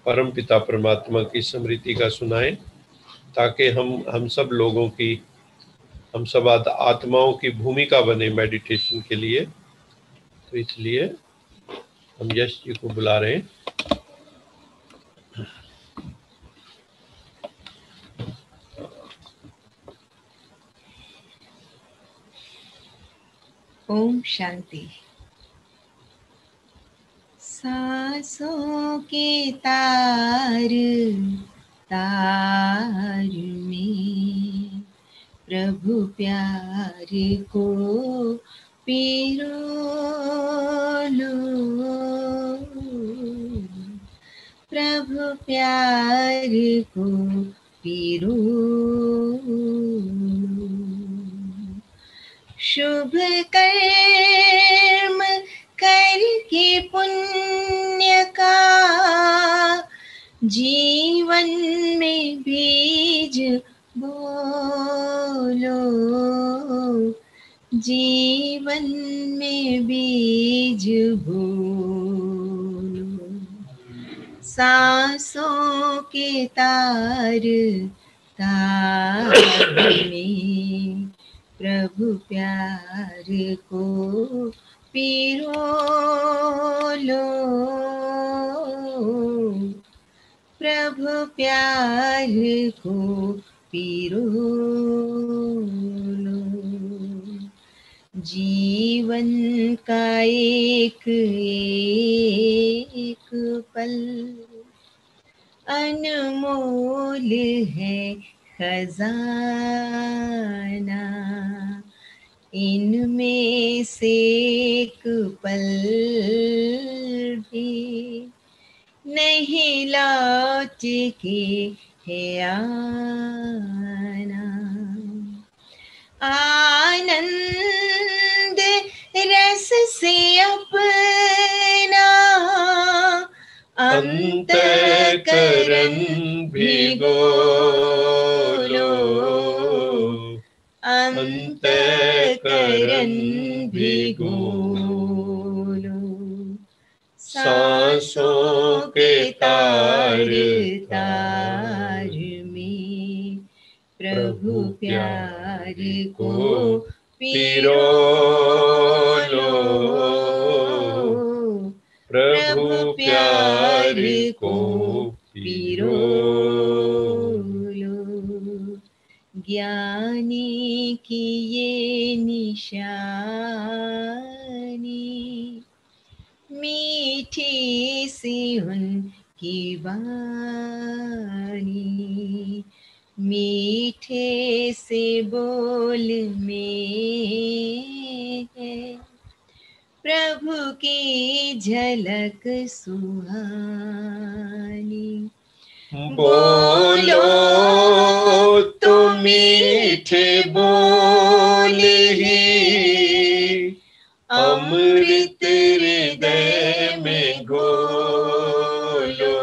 परम पिता परमात्मा की स्मृति का सुनाएं, ताकि हम सब लोगों की, हम सब आत्माओं की भूमिका बने मेडिटेशन के लिए। तो इसलिए हम यश जी को बुला रहे हैं। ओम शांति। सांसों के तार तार में प्रभु प्यार को पिरो लो, प्रभु प्यार को पिरो लो। शुभ कर्म करके पुण्य का जीवन में बीज बोलो, जीवन में बीज बोलो। सांसों के तार तार में प्रभु प्यार को पिरो लो, प्रभु प्यार को पिरो लो। जीवन का एक एक पल अनमोल है खजाना, इनमें से एक पल भी नहीं लौट के है आना। आनंद रस से अपना अंतःकरण भिगो लो, अंतःकरण भिगो लो। सांसों के तार तार में प्रभु प्यार को पिरो लो, प्रभु प्यार को पिरो लो। ज्ञानी की ये निशानी, मीठी सी उनकी वाणी, मीठे से बोल में है प्रभु की झलक सुहानी। बोलो तो मीठे बोल ही अमृत हृदय में घोलो,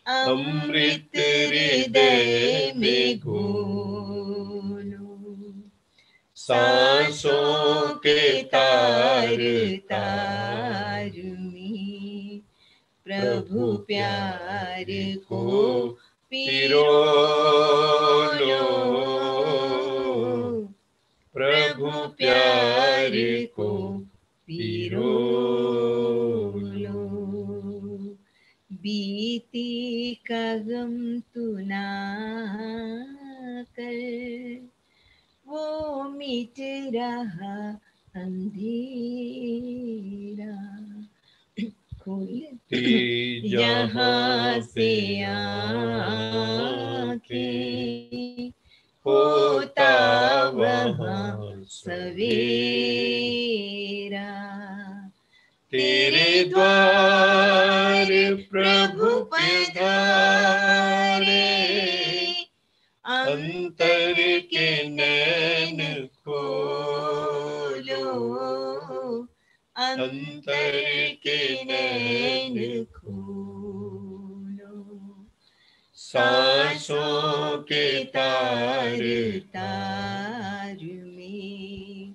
अमृत हृदय में घोलो। सांसों के तार तार में प्रभु प्यार को पिरो लो, प्रभु प्यार को पिरो लो। बीती का गम तू ना कर, वो मिट रहा अंधेरा। खुलती यहाँ से आँखें, होता वहाँ सवेरा। तेरे द्वार प्रभु पधारे, अंतर के नैन खोलो, अंतर के नैन खोलो। सांसों के तार तार में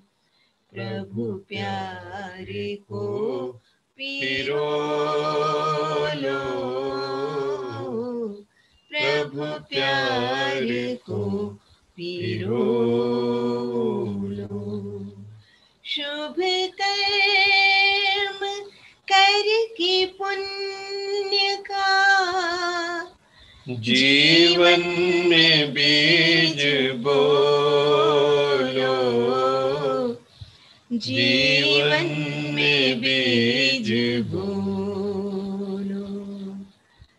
प्रभु प्यार को पिरो लो, प्रभु प्यार को पिरो लो। शुभ कर्म करके पुण्य का जीवन में बीज बोलो, जीवन में बीज बोलो।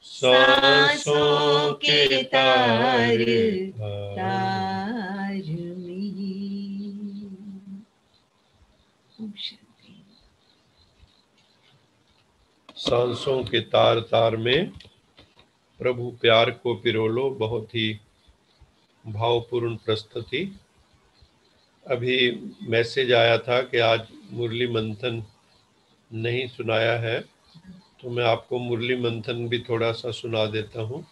सांसों के तार तार में। सांसों के तार तार में प्रभु प्यार को पिरो लो, बहुत ही भावपूर्ण प्रस्तुति। अभी मैसेज आया था कि आज मुरली मंथन नहीं सुनाया है, तो मैं आपको मुरली मंथन भी थोड़ा सा सुना देता हूँ।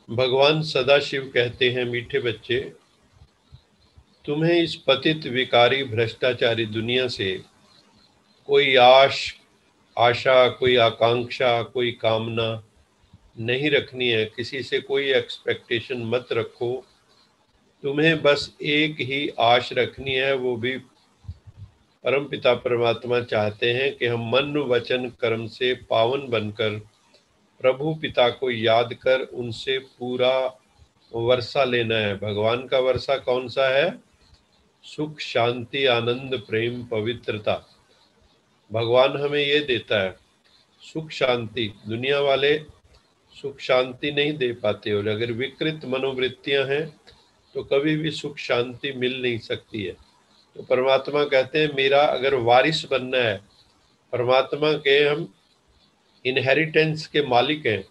भगवान सदाशिव कहते हैं, मीठे बच्चे, तुम्हें इस पतित विकारी भ्रष्टाचारी दुनिया से कोई आशा, कोई आकांक्षा, कोई कामना नहीं रखनी है। किसी से कोई एक्सपेक्टेशन मत रखो। तुम्हें बस एक ही आश रखनी है, वो भी परम पिता परमात्मा चाहते हैं कि हम मन वचन कर्म से पावन बनकर प्रभु पिता को याद कर उनसे पूरा वर्षा लेना है। भगवान का वर्षा कौन सा है? सुख, शांति, आनंद, प्रेम, पवित्रता। भगवान हमें ये देता है, सुख शांति। दुनिया वाले सुख शांति नहीं दे पाते, और अगर विकृत मनोवृत्तियां हैं तो कभी भी सुख शांति मिल नहीं सकती है। तो परमात्मा कहते हैं मेरा अगर वारिस बनना है, परमात्मा के हम इनहेरिटेंस के मालिक हैं,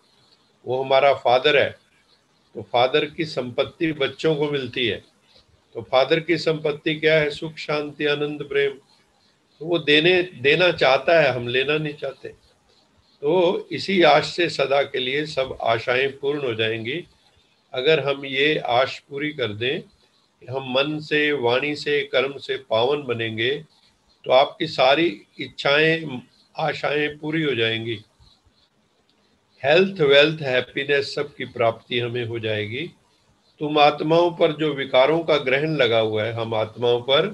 वो हमारा फादर है, तो फादर की संपत्ति बच्चों को मिलती है। तो फादर की संपत्ति क्या है? सुख, शांति, आनंद, प्रेम। तो वो देना चाहता है, हम लेना नहीं चाहते। तो इसी आश से सदा के लिए सब आशाएं पूर्ण हो जाएंगी अगर हम ये आश पूरी कर दें कि हम मन से, वाणी से, कर्म से पावन बनेंगे, तो आपकी सारी इच्छाएं, आशाएं पूरी हो जाएंगी। हेल्थ, वेल्थ, हैप्पीनेस सब की प्राप्ति हमें हो जाएगी। तुम आत्माओं पर जो विकारों का ग्रहण लगा हुआ है, हम आत्माओं पर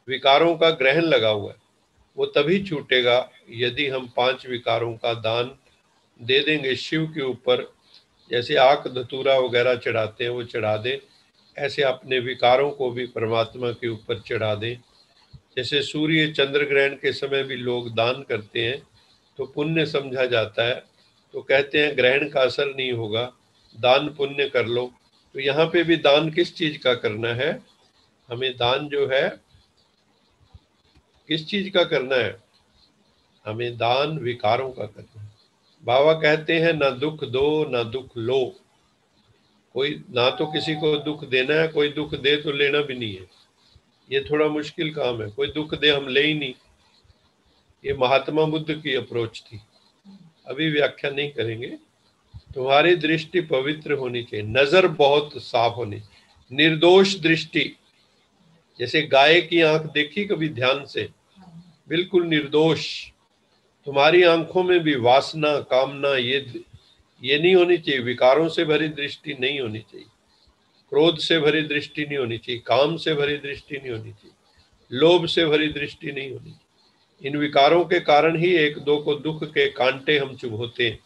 विकारों का ग्रहण लगा हुआ है, वो तभी छूटेगा यदि हम 5 विकारों का दान दे देंगे शिव के ऊपर। जैसे आक धतूरा वगैरह चढ़ाते हैं, वो चढ़ा दे, ऐसे अपने विकारों को भी परमात्मा के ऊपर चढ़ा दें। जैसे सूर्य चंद्र ग्रहण के समय भी लोग दान करते हैं तो पुण्य समझा जाता है, तो कहते हैं ग्रहण का असर नहीं होगा, दान पुण्य कर लो। तो यहाँ पे भी दान किस चीज का करना है? हमें दान जो है किस चीज का करना है? हमें दान विकारों का करना है। बाबा कहते हैं ना दुख दो ना दुख लो। कोई ना तो किसी को दुख देना है, कोई दुख दे तो लेना भी नहीं है। ये थोड़ा मुश्किल काम है। कोई दुख दे हम ले ही नहीं। ये महात्मा बुद्ध की अप्रोच थी, अभी व्याख्या नहीं करेंगे। तुम्हारी दृष्टि पवित्र होनी चाहिए, नजर बहुत साफ होनी, निर्दोष दृष्टि। जैसे गाय की आंख देखी कभी ध्यान से, बिल्कुल निर्दोष। तुम्हारी आंखों में भी वासना, कामना, ये नहीं होनी चाहिए। विकारों से भरी दृष्टि नहीं होनी चाहिए, क्रोध से भरी दृष्टि नहीं होनी चाहिए, काम से भरी दृष्टि नहीं होनी चाहिए, लोभ से भरी दृष्टि नहीं होनी चाहिए। इन विकारों के कारण ही एक दो को दुख के कांटे हम चुभोते हैं।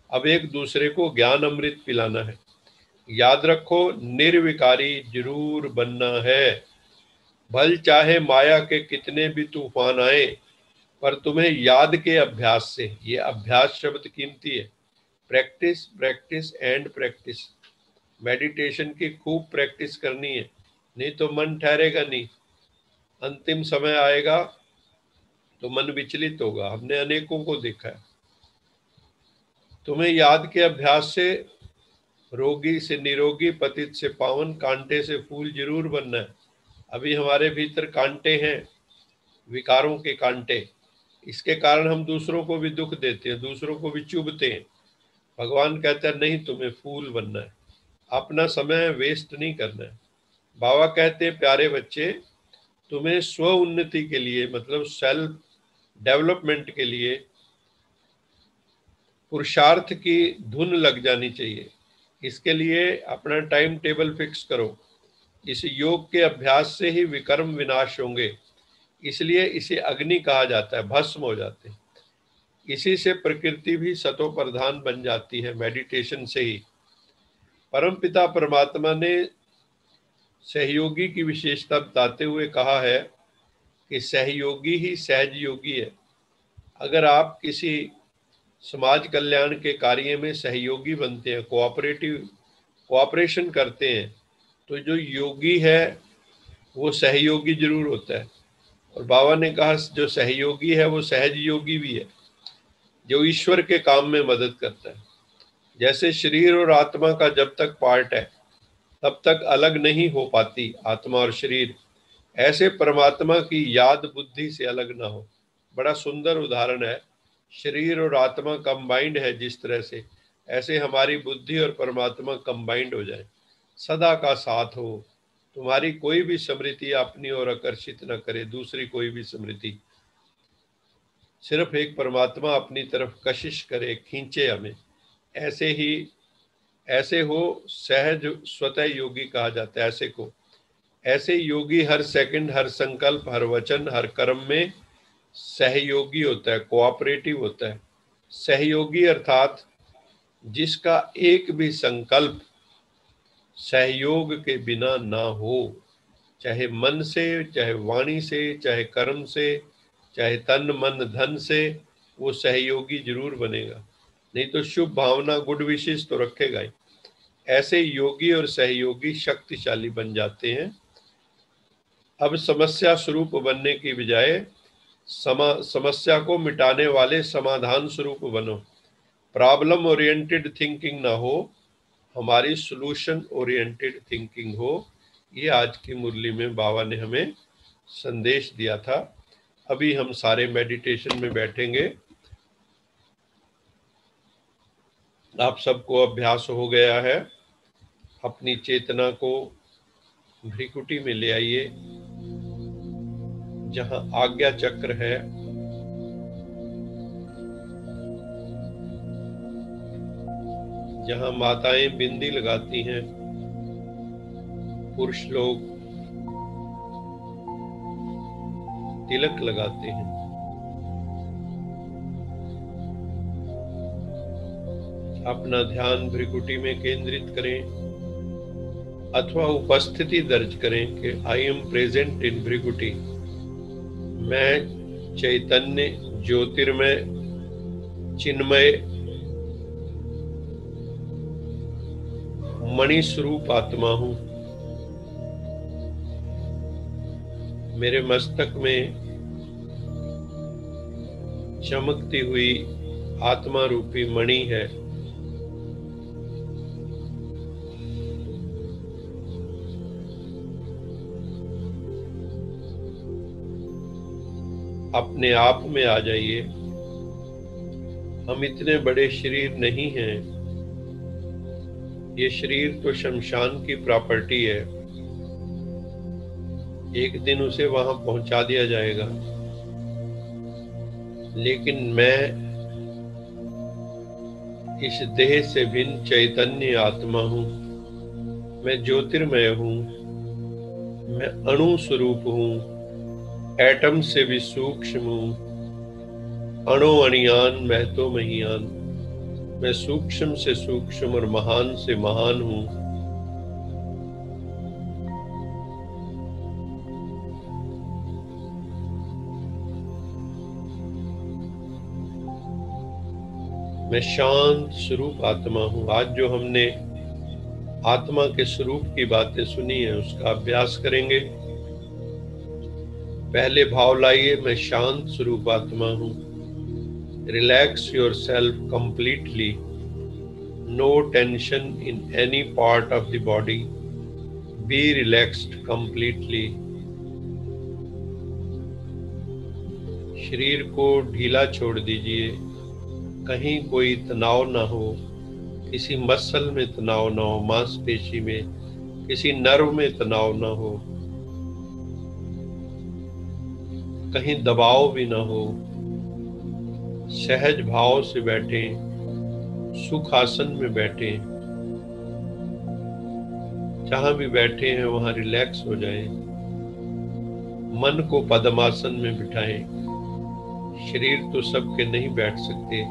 अब एक दूसरे को ज्ञान अमृत पिलाना है। याद रखो, निर्विकारी जरूर बनना है। भल चाहे माया के कितने भी तूफान आए, पर तुम्हें याद के अभ्यास से, ये अभ्यास शब्द कीमती है, practice, practice and practice. Meditation की खूब प्रैक्टिस करनी है, नहीं तो मन ठहरेगा नहीं। अंतिम समय आएगा तो मन विचलित होगा। हमने अनेकों को देखा है। तुम्हें याद के अभ्यास से रोगी से निरोगी, पतित से पावन, कांटे से फूल जरूर बनना है। अभी हमारे भीतर कांटे हैं, विकारों के कांटे। इसके कारण हम दूसरों को भी दुख देते हैं, दूसरों को भी चुभते हैं। भगवान कहता है नहीं, तुम्हें फूल बनना है, अपना समय वेस्ट नहीं करना है। बाबा कहते हैं प्यारे बच्चे, तुम्हें स्व उन्नति के लिए, मतलब सेल्फ डेवलपमेंट के लिए पुरुषार्थ की धुन लग जानी चाहिए। इसके लिए अपना टाइम टेबल फिक्स करो। इस योग के अभ्यास से ही विकर्म विनाश होंगे, इसलिए इसे अग्नि कहा जाता है, भस्म हो जाते हैं। इसी से प्रकृति भी सतो प्रधान बन जाती है, मेडिटेशन से ही। परमपिता परमात्मा ने सहयोगी की विशेषता बताते हुए कहा है कि सहयोगी ही सहज योगी है। अगर आप किसी समाज कल्याण के कार्य में सहयोगी बनते हैं, कोऑपरेशन करते हैं, तो जो योगी है वो सहयोगी जरूर होता है। और बाबा ने कहा जो सहयोगी है वो सहज योगी भी है, जो ईश्वर के काम में मदद करता है। जैसे शरीर और आत्मा का जब तक पार्ट है तब तक अलग नहीं हो पाती आत्मा और शरीर, ऐसे परमात्मा की याद बुद्धि से अलग ना हो। बड़ा सुंदर उदाहरण है। शरीर और आत्मा कंबाइंड है जिस तरह से, ऐसे हमारी बुद्धि और परमात्मा कंबाइंड हो जाए, सदा का साथ हो, तुम्हारी कोई भी स्मृति अपनी ओर आकर्षित न करे, दूसरी कोई भी स्मृति, सिर्फ एक परमात्मा अपनी तरफ कशिश करे, खींचे हमें। ऐसे हो सहज स्वतः योगी कहा जाता है। ऐसे योगी हर सेकंड, हर संकल्प, हर वचन, हर कर्म में सहयोगी होता है, कोऑपरेटिव होता है। सहयोगी अर्थात जिसका एक भी संकल्प सहयोग के बिना ना हो, चाहे मन से, चाहे वाणी से, चाहे कर्म से, चाहे तन मन धन से, वो सहयोगी जरूर बनेगा। नहीं तो शुभ भावना, गुड विशेष तो रखेगा ही। ऐसे योगी और सहयोगी शक्तिशाली बन जाते हैं। अब समस्या स्वरूप बनने की बजाय समस्या को मिटाने वाले समाधान स्वरूप बनो। प्रॉब्लम ओरिएंटेड थिंकिंग ना हो, हमारी सॉल्यूशन ओरिएंटेड थिंकिंग हो। ये आज की मुरली में बाबा ने हमें संदेश दिया था। अभी हम सारे मेडिटेशन में बैठेंगे। आप सबको अभ्यास हो गया है। अपनी चेतना को भ्रिकुटी में ले आइए, जहां आज्ञा चक्र है। जहां माताएं बिंदी लगाती हैं, पुरुष लोग तिलक लगाते हैं। अपना ध्यान भ्रिकुटी में केंद्रित करें अथवा उपस्थिति दर्ज करें कि आई एम प्रेजेंट इन भ्रिकुटी। मैं चैतन्य, ज्योतिर्मय, चिन्मय, मणि स्वरूप आत्मा हूं। मेरे मस्तक में चमकती हुई आत्मा रूपी मणि है। अपने आप में आ जाइए। हम इतने बड़े शरीर नहीं हैं। ये शरीर तो शमशान की प्रॉपर्टी है, एक दिन उसे वहां पहुंचा दिया जाएगा। लेकिन मैं इस देह से भिन्न चैतन्य आत्मा हूं। मैं ज्योतिर्मय हूं। मैं अणु स्वरूप हूं। एटम से भी सूक्ष्म हूं। अणु अणियान महतो महियान। मैं सूक्ष्म से सूक्ष्म और महान से महान हूं। मैं शांत स्वरूप आत्मा हूं। आज जो हमने आत्मा के स्वरूप की बातें सुनी है, उसका अभ्यास करेंगे। पहले भाव लाइए, मैं शांत स्वरूप आत्मा हूं। Relax yourself completely. No tension in any part of the body. Be relaxed completely. शरीर को ढीला छोड़ दीजिए। कहीं कोई तनाव ना हो। किसी मसल में तनाव ना हो, मांसपेशी में, किसी नर्व में तनाव ना हो, कहीं दबाव भी ना हो। सहज भाव से बैठें, सुख आसन में बैठें। जहां भी बैठे हैं वहां रिलैक्स हो जाएं। मन को पद्मासन में बिठाएं। शरीर तो सबके नहीं बैठ सकते,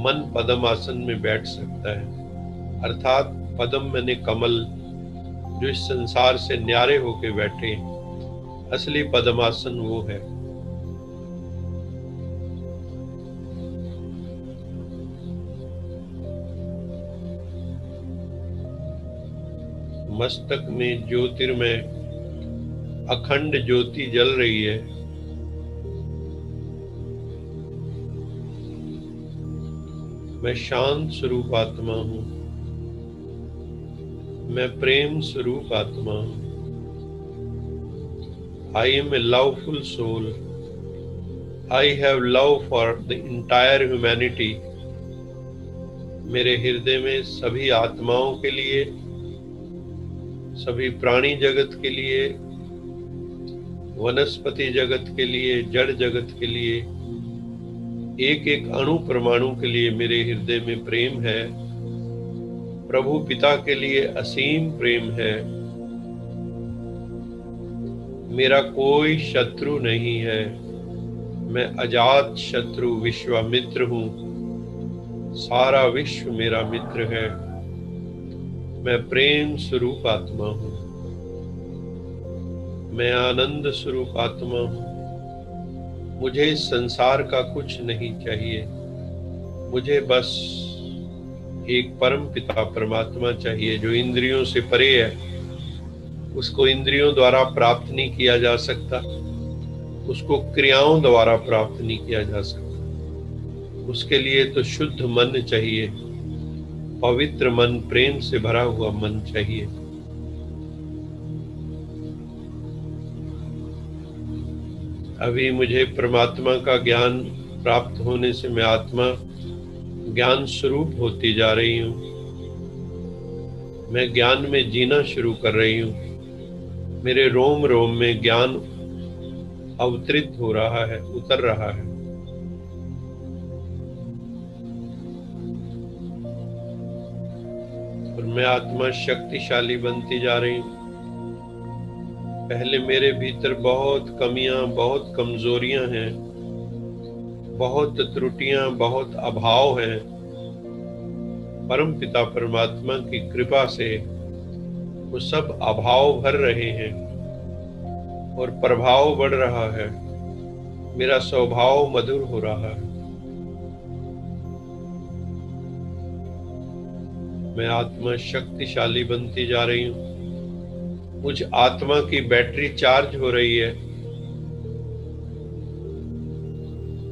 मन पद्मासन में बैठ सकता है। अर्थात पद्म माने कमल, जो इस संसार से न्यारे होके बैठे। असली पद्मासन वो है। मस्तक में ज्योतिर्मय अखंड ज्योति जल रही है। मैं शांत स्वरूप आत्मा हूं। मैं प्रेम स्वरूप आत्मा हूं। I am a loveful soul. I have love for the entire humanity. मेरे हृदय में सभी आत्माओं के लिए सभी प्राणी जगत के लिए, वनस्पति जगत के लिए, जड़ जगत के लिए, एक एक अणु परमाणु के लिए मेरे हृदय में प्रेम है। प्रभु पिता के लिए असीम प्रेम है। मेरा कोई शत्रु नहीं है। मैं अजात शत्रु विश्वामित्र हूँ। सारा विश्व मेरा मित्र है। मैं प्रेम स्वरूप आत्मा हूँ। मैं आनंद स्वरूप आत्मा हूँ। मुझे इस संसार का कुछ नहीं चाहिए। मुझे बस एक परम पिता परमात्मा चाहिए जो इंद्रियों से परे है। उसको इंद्रियों द्वारा प्राप्त नहीं किया जा सकता, उसको क्रियाओं द्वारा प्राप्त नहीं किया जा सकता। उसके लिए तो शुद्ध मन चाहिए, पवित्र मन, प्रेम से भरा हुआ मन चाहिए। अभी मुझे परमात्मा का ज्ञान प्राप्त होने से मैं आत्मा ज्ञान स्वरूप होती जा रही हूँ। मैं ज्ञान में जीना शुरू कर रही हूँ। मेरे रोम रोम में ज्ञान अवतरित हो रहा है, उतर रहा है। और मैं आत्मा शक्तिशाली बनती जा रही हूँ। पहले मेरे भीतर बहुत कमियां, बहुत कमजोरियां हैं, बहुत त्रुटियां, बहुत अभाव हैं। परम पिता परमात्मा की कृपा से वो सब अभाव भर रहे हैं और प्रभाव बढ़ रहा है। मेरा स्वभाव मधुर हो रहा है। मैं आत्मा शक्तिशाली बनती जा रही हूँ। मुझ आत्मा की बैटरी चार्ज हो रही है।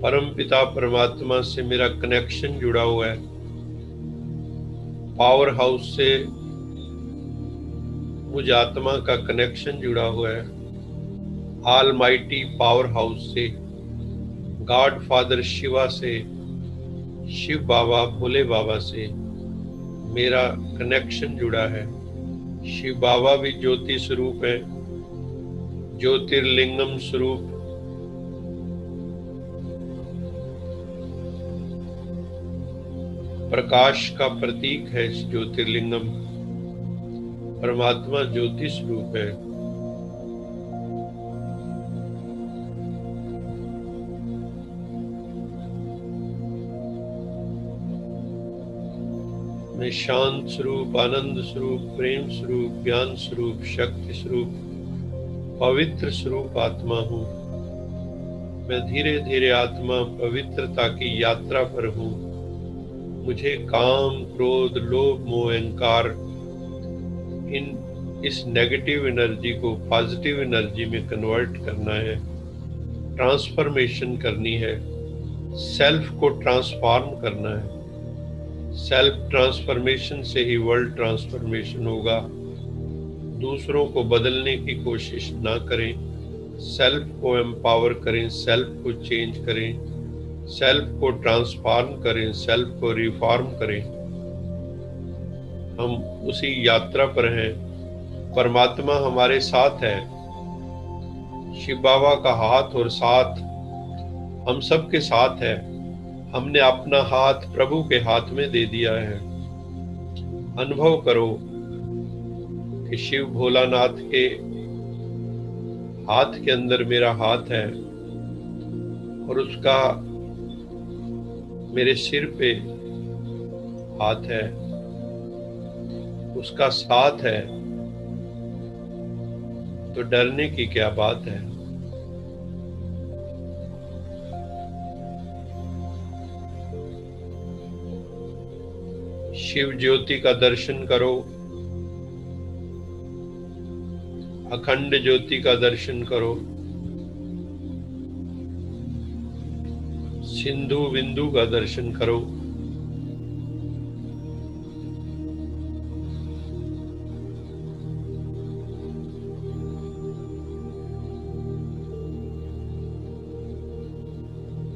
परम पिता परमात्मा से मेरा कनेक्शन जुड़ा हुआ है। पावर हाउस से मुझ आत्मा का कनेक्शन जुड़ा हुआ है। ऑलमाइटी पावर हाउस से, गॉड फादर शिवा से, शिव बाबा, भोले बाबा से मेरा कनेक्शन जुड़ा है। शिव बाबा भी ज्योति स्वरूप है, ज्योतिर्लिंगम स्वरूप। प्रकाश का प्रतीक है इस ज्योतिर्लिंगम। परमात्मा ज्योति स्वरूप है। मैं शांत स्वरूप, आनंद स्वरूप, प्रेम स्वरूप, ज्ञान स्वरूप, शक्ति स्वरूप, पवित्र स्वरूप आत्मा हूँ। मैं धीरे धीरे आत्मा पवित्रता की यात्रा पर हूँ। मुझे काम, क्रोध, लोभ, मोह, अहंकार, इस नेगेटिव एनर्जी को पॉजिटिव एनर्जी में कन्वर्ट करना है, ट्रांसफॉर्मेशन करनी है, सेल्फ को ट्रांसफॉर्म करना है। सेल्फ ट्रांसफॉर्मेशन से ही वर्ल्ड ट्रांसफॉर्मेशन होगा। दूसरों को बदलने की कोशिश ना करें, सेल्फ को एम्पावर करें, सेल्फ को चेंज करें, सेल्फ को ट्रांसफॉर्म करें, सेल्फ को रिफॉर्म करें। हम उसी यात्रा पर हैं। परमात्मा हमारे साथ है। शिव बाबा का हाथ और साथ हम सब के साथ है। हमने अपना हाथ प्रभु के हाथ में दे दिया है। अनुभव करो कि शिव भोलानाथ के हाथ के अंदर मेरा हाथ है और उसका मेरे सिर पे हाथ है, उसका साथ है। तो डरने की क्या बात है। शिव ज्योति का दर्शन करो, अखंड ज्योति का दर्शन करो, सिंधु बिंदु का दर्शन करो।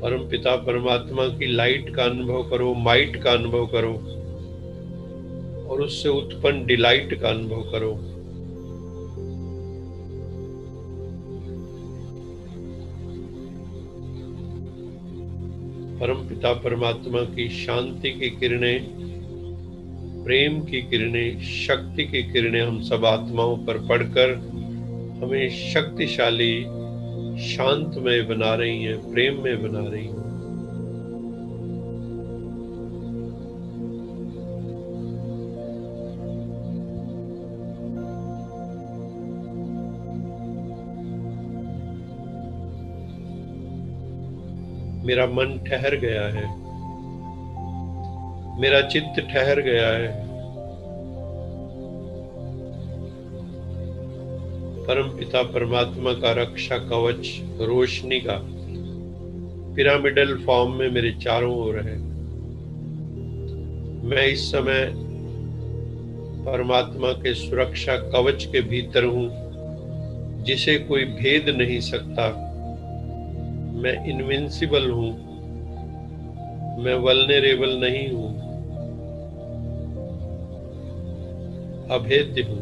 परम पिता परमात्मा की लाइट का अनुभव करो, माइट का अनुभव करो और उससे उत्पन्न डिलाइट का अनुभव करो। परमपिता परमात्मा की शांति की किरणें, प्रेम की किरणें, शक्ति की किरणें हम सब आत्माओं पर पड़कर हमें शक्तिशाली, शांतमय बना रही हैं, प्रेम में बना रही हैं। मेरा मन ठहर गया है, मेरा चित्त ठहर गया है। परमपिता परमात्मा का रक्षा कवच रोशनी का पिरामिडल फॉर्म में मेरे चारों ओर है। मैं इस समय परमात्मा के सुरक्षा कवच के भीतर हूं, जिसे कोई भेद नहीं सकता। मैं इनविंसिबल हूं, मैं वल्नरेबल नहीं हूं, अभेद्य हूं।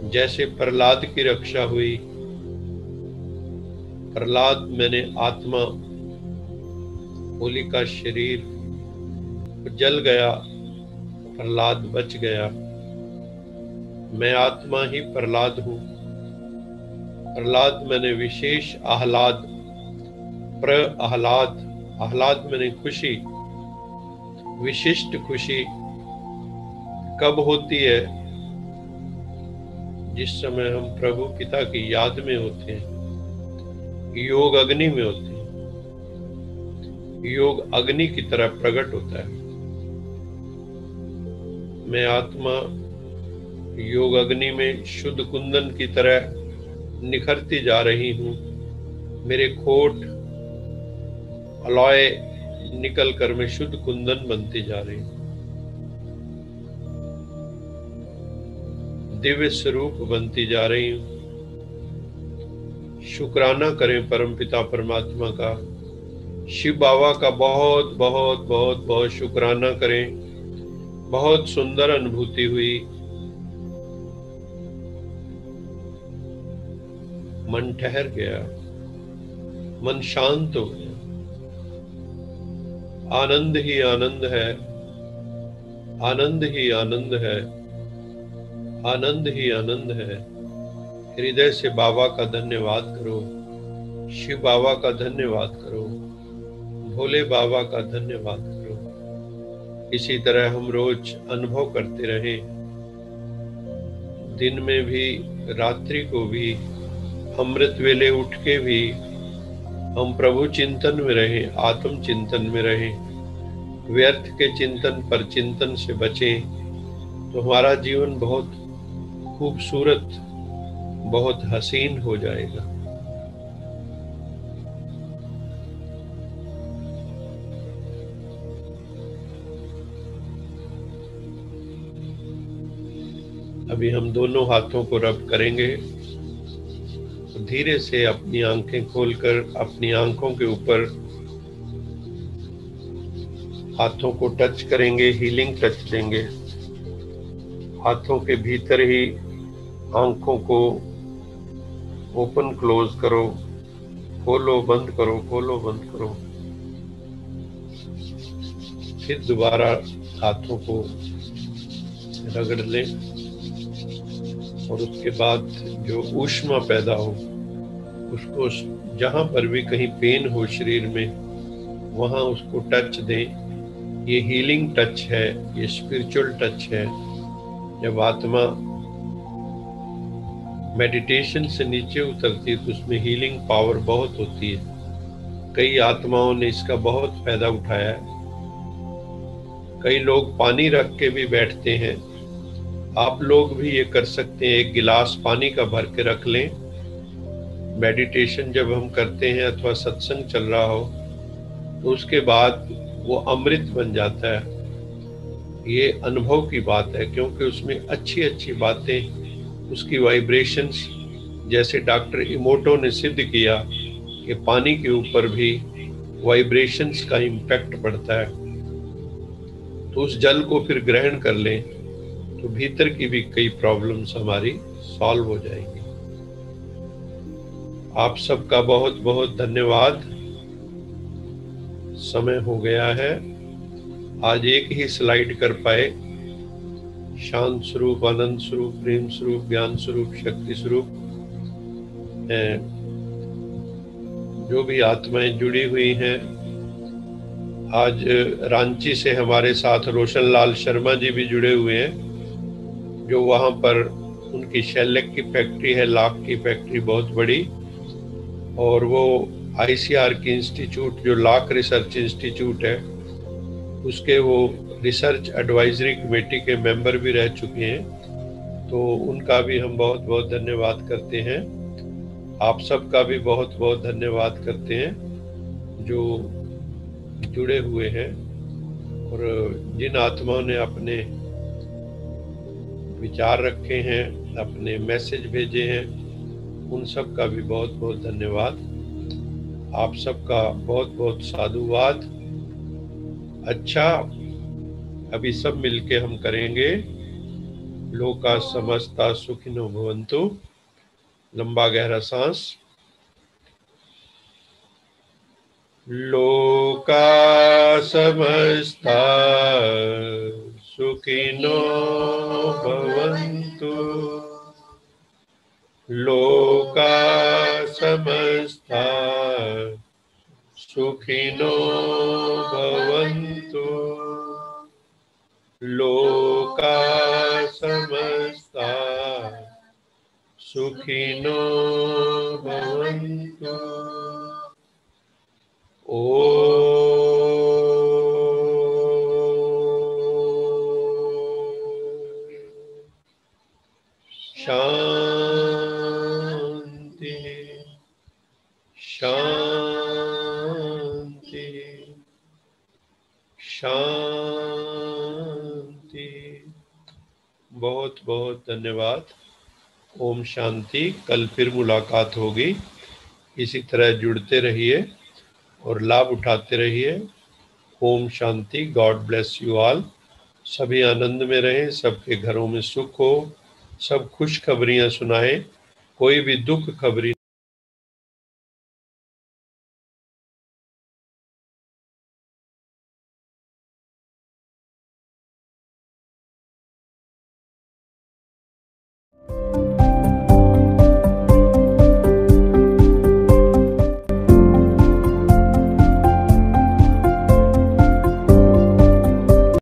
जैसे प्रहलाद की रक्षा हुई, प्रहलाद मैंने आत्मा, होलिका शरीर जल गया, प्रहलाद बच गया। मैं आत्मा ही प्रहलाद हूं। प्रहलाद मैंने विशेष आह्लाद, प्रआह्लाद, आह्लाद मैंने खुशी, विशिष्ट खुशी कब होती है? जिस समय हम प्रभु पिता की याद में होते हैं, योग अग्नि में होते हैं। योग अग्नि की तरह प्रकट होता है। मैं आत्मा योग अग्नि में शुद्ध कुंदन की तरह निखरती जा रही हूं। मेरे खोट अलॉय निकल कर मैं शुद्ध कुंदन बनती जा रही हूं, दिव्य स्वरूप बनती जा रही हूं। शुक्राना करें परमपिता परमात्मा का, शिव बाबा का बहुत बहुत बहुत बहुत शुक्राना करें। बहुत सुंदर अनुभूति हुई। मन ठहर गया, मन शांत हो गया। आनंद ही आनंद है, आनंद ही आनंद है, आनंद ही आनंद है। हृदय से बाबा का धन्यवाद करो, शिव बाबा का धन्यवाद करो, भोले बाबा का धन्यवाद करो। इसी तरह हम रोज अनुभव करते रहें, दिन में भी, रात्रि को भी, अमृत वेले उठ के भी हम प्रभु चिंतन में रहें, आत्म चिंतन में रहें। व्यर्थ के चिंतन पर चिंतन से बचें, तो हमारा जीवन बहुत खूबसूरत, बहुत हसीन हो जाएगा। अभी हम दोनों हाथों को रब करेंगे। धीरे से अपनी आंखें खोलकर अपनी आंखों के ऊपर हाथों को टच करेंगे, हीलिंग टच देंगे। हाथों के भीतर ही आंखों को ओपन क्लोज करो, खोलो बंद करो, खोलो बंद करो। फिर दोबारा हाथों को रगड़ लें और उसके बाद जो ऊष्मा पैदा हो उसको, जहां पर भी कहीं पेन हो शरीर में, वहां उसको टच दें। ये हीलिंग टच है, ये स्पिरिचुअल टच है। जब आत्मा मेडिटेशन से नीचे उतरती है तो उसमें हीलिंग पावर बहुत होती है। कई आत्माओं ने इसका बहुत फायदा उठाया है। कई लोग पानी रख के भी बैठते हैं। आप लोग भी ये कर सकते हैं। एक गिलास पानी का भर के रख लें। मेडिटेशन जब हम करते हैं अथवा सत्संग चल रहा हो तो उसके बाद वो अमृत बन जाता है। ये अनुभव की बात है, क्योंकि उसमें अच्छी अच्छी बातें, उसकी वाइब्रेशंस, जैसे डॉक्टर इमोटो ने सिद्ध किया कि पानी के ऊपर भी वाइब्रेशंस का इम्पैक्ट पड़ता है। तो उस जल को फिर ग्रहण कर लें तो भीतर की भी कई प्रॉब्लम्स हमारी सॉल्व हो जाएंगी। आप सबका बहुत बहुत धन्यवाद। समय हो गया है, आज एक ही स्लाइड कर पाए। शांत स्वरूप, आनंद स्वरूप, प्रेम स्वरूप, ज्ञान स्वरूप, शक्ति स्वरूप जो भी आत्माएं जुड़ी हुई हैं। आज रांची से हमारे साथ रोशन लाल शर्मा जी भी जुड़े हुए हैं, जो वहाँ पर उनकी शेलक की फैक्ट्री है, लाख की फैक्ट्री बहुत बड़ी, और वो ICR की इंस्टीट्यूट जो लाख रिसर्च इंस्टीट्यूट है उसके वो रिसर्च एडवाइजरी कमेटी के मेंबर भी रह चुके हैं। तो उनका भी हम बहुत बहुत धन्यवाद करते हैं। आप सबका भी बहुत बहुत धन्यवाद करते हैं जो जुड़े हुए हैं, और जिन आत्माओं ने अपने विचार रखे हैं, अपने मैसेज भेजे हैं, उन सब का भी बहुत बहुत धन्यवाद। आप सबका बहुत बहुत साधुवाद। अच्छा, अभी सब मिलके हम करेंगे लोका समस्ता सुखिनो भवन्तु। लंबा गहरा सांस। लोका समस्ता सुखिनो भवन्तु। लोका समस्ता सुखिनो भवन्तु। लोका समस्ता सुखिनो भवन्तु। शांति शांति शांति। बहुत बहुत धन्यवाद। ओम शांति। कल फिर मुलाकात होगी। इसी तरह जुड़ते रहिए और लाभ उठाते रहिए। ओम शांति। God bless you all. सभी आनंद में रहें, सबके घरों में सुख हो, सब खुशखबरियां सुनाएं, कोई भी दुख खबरी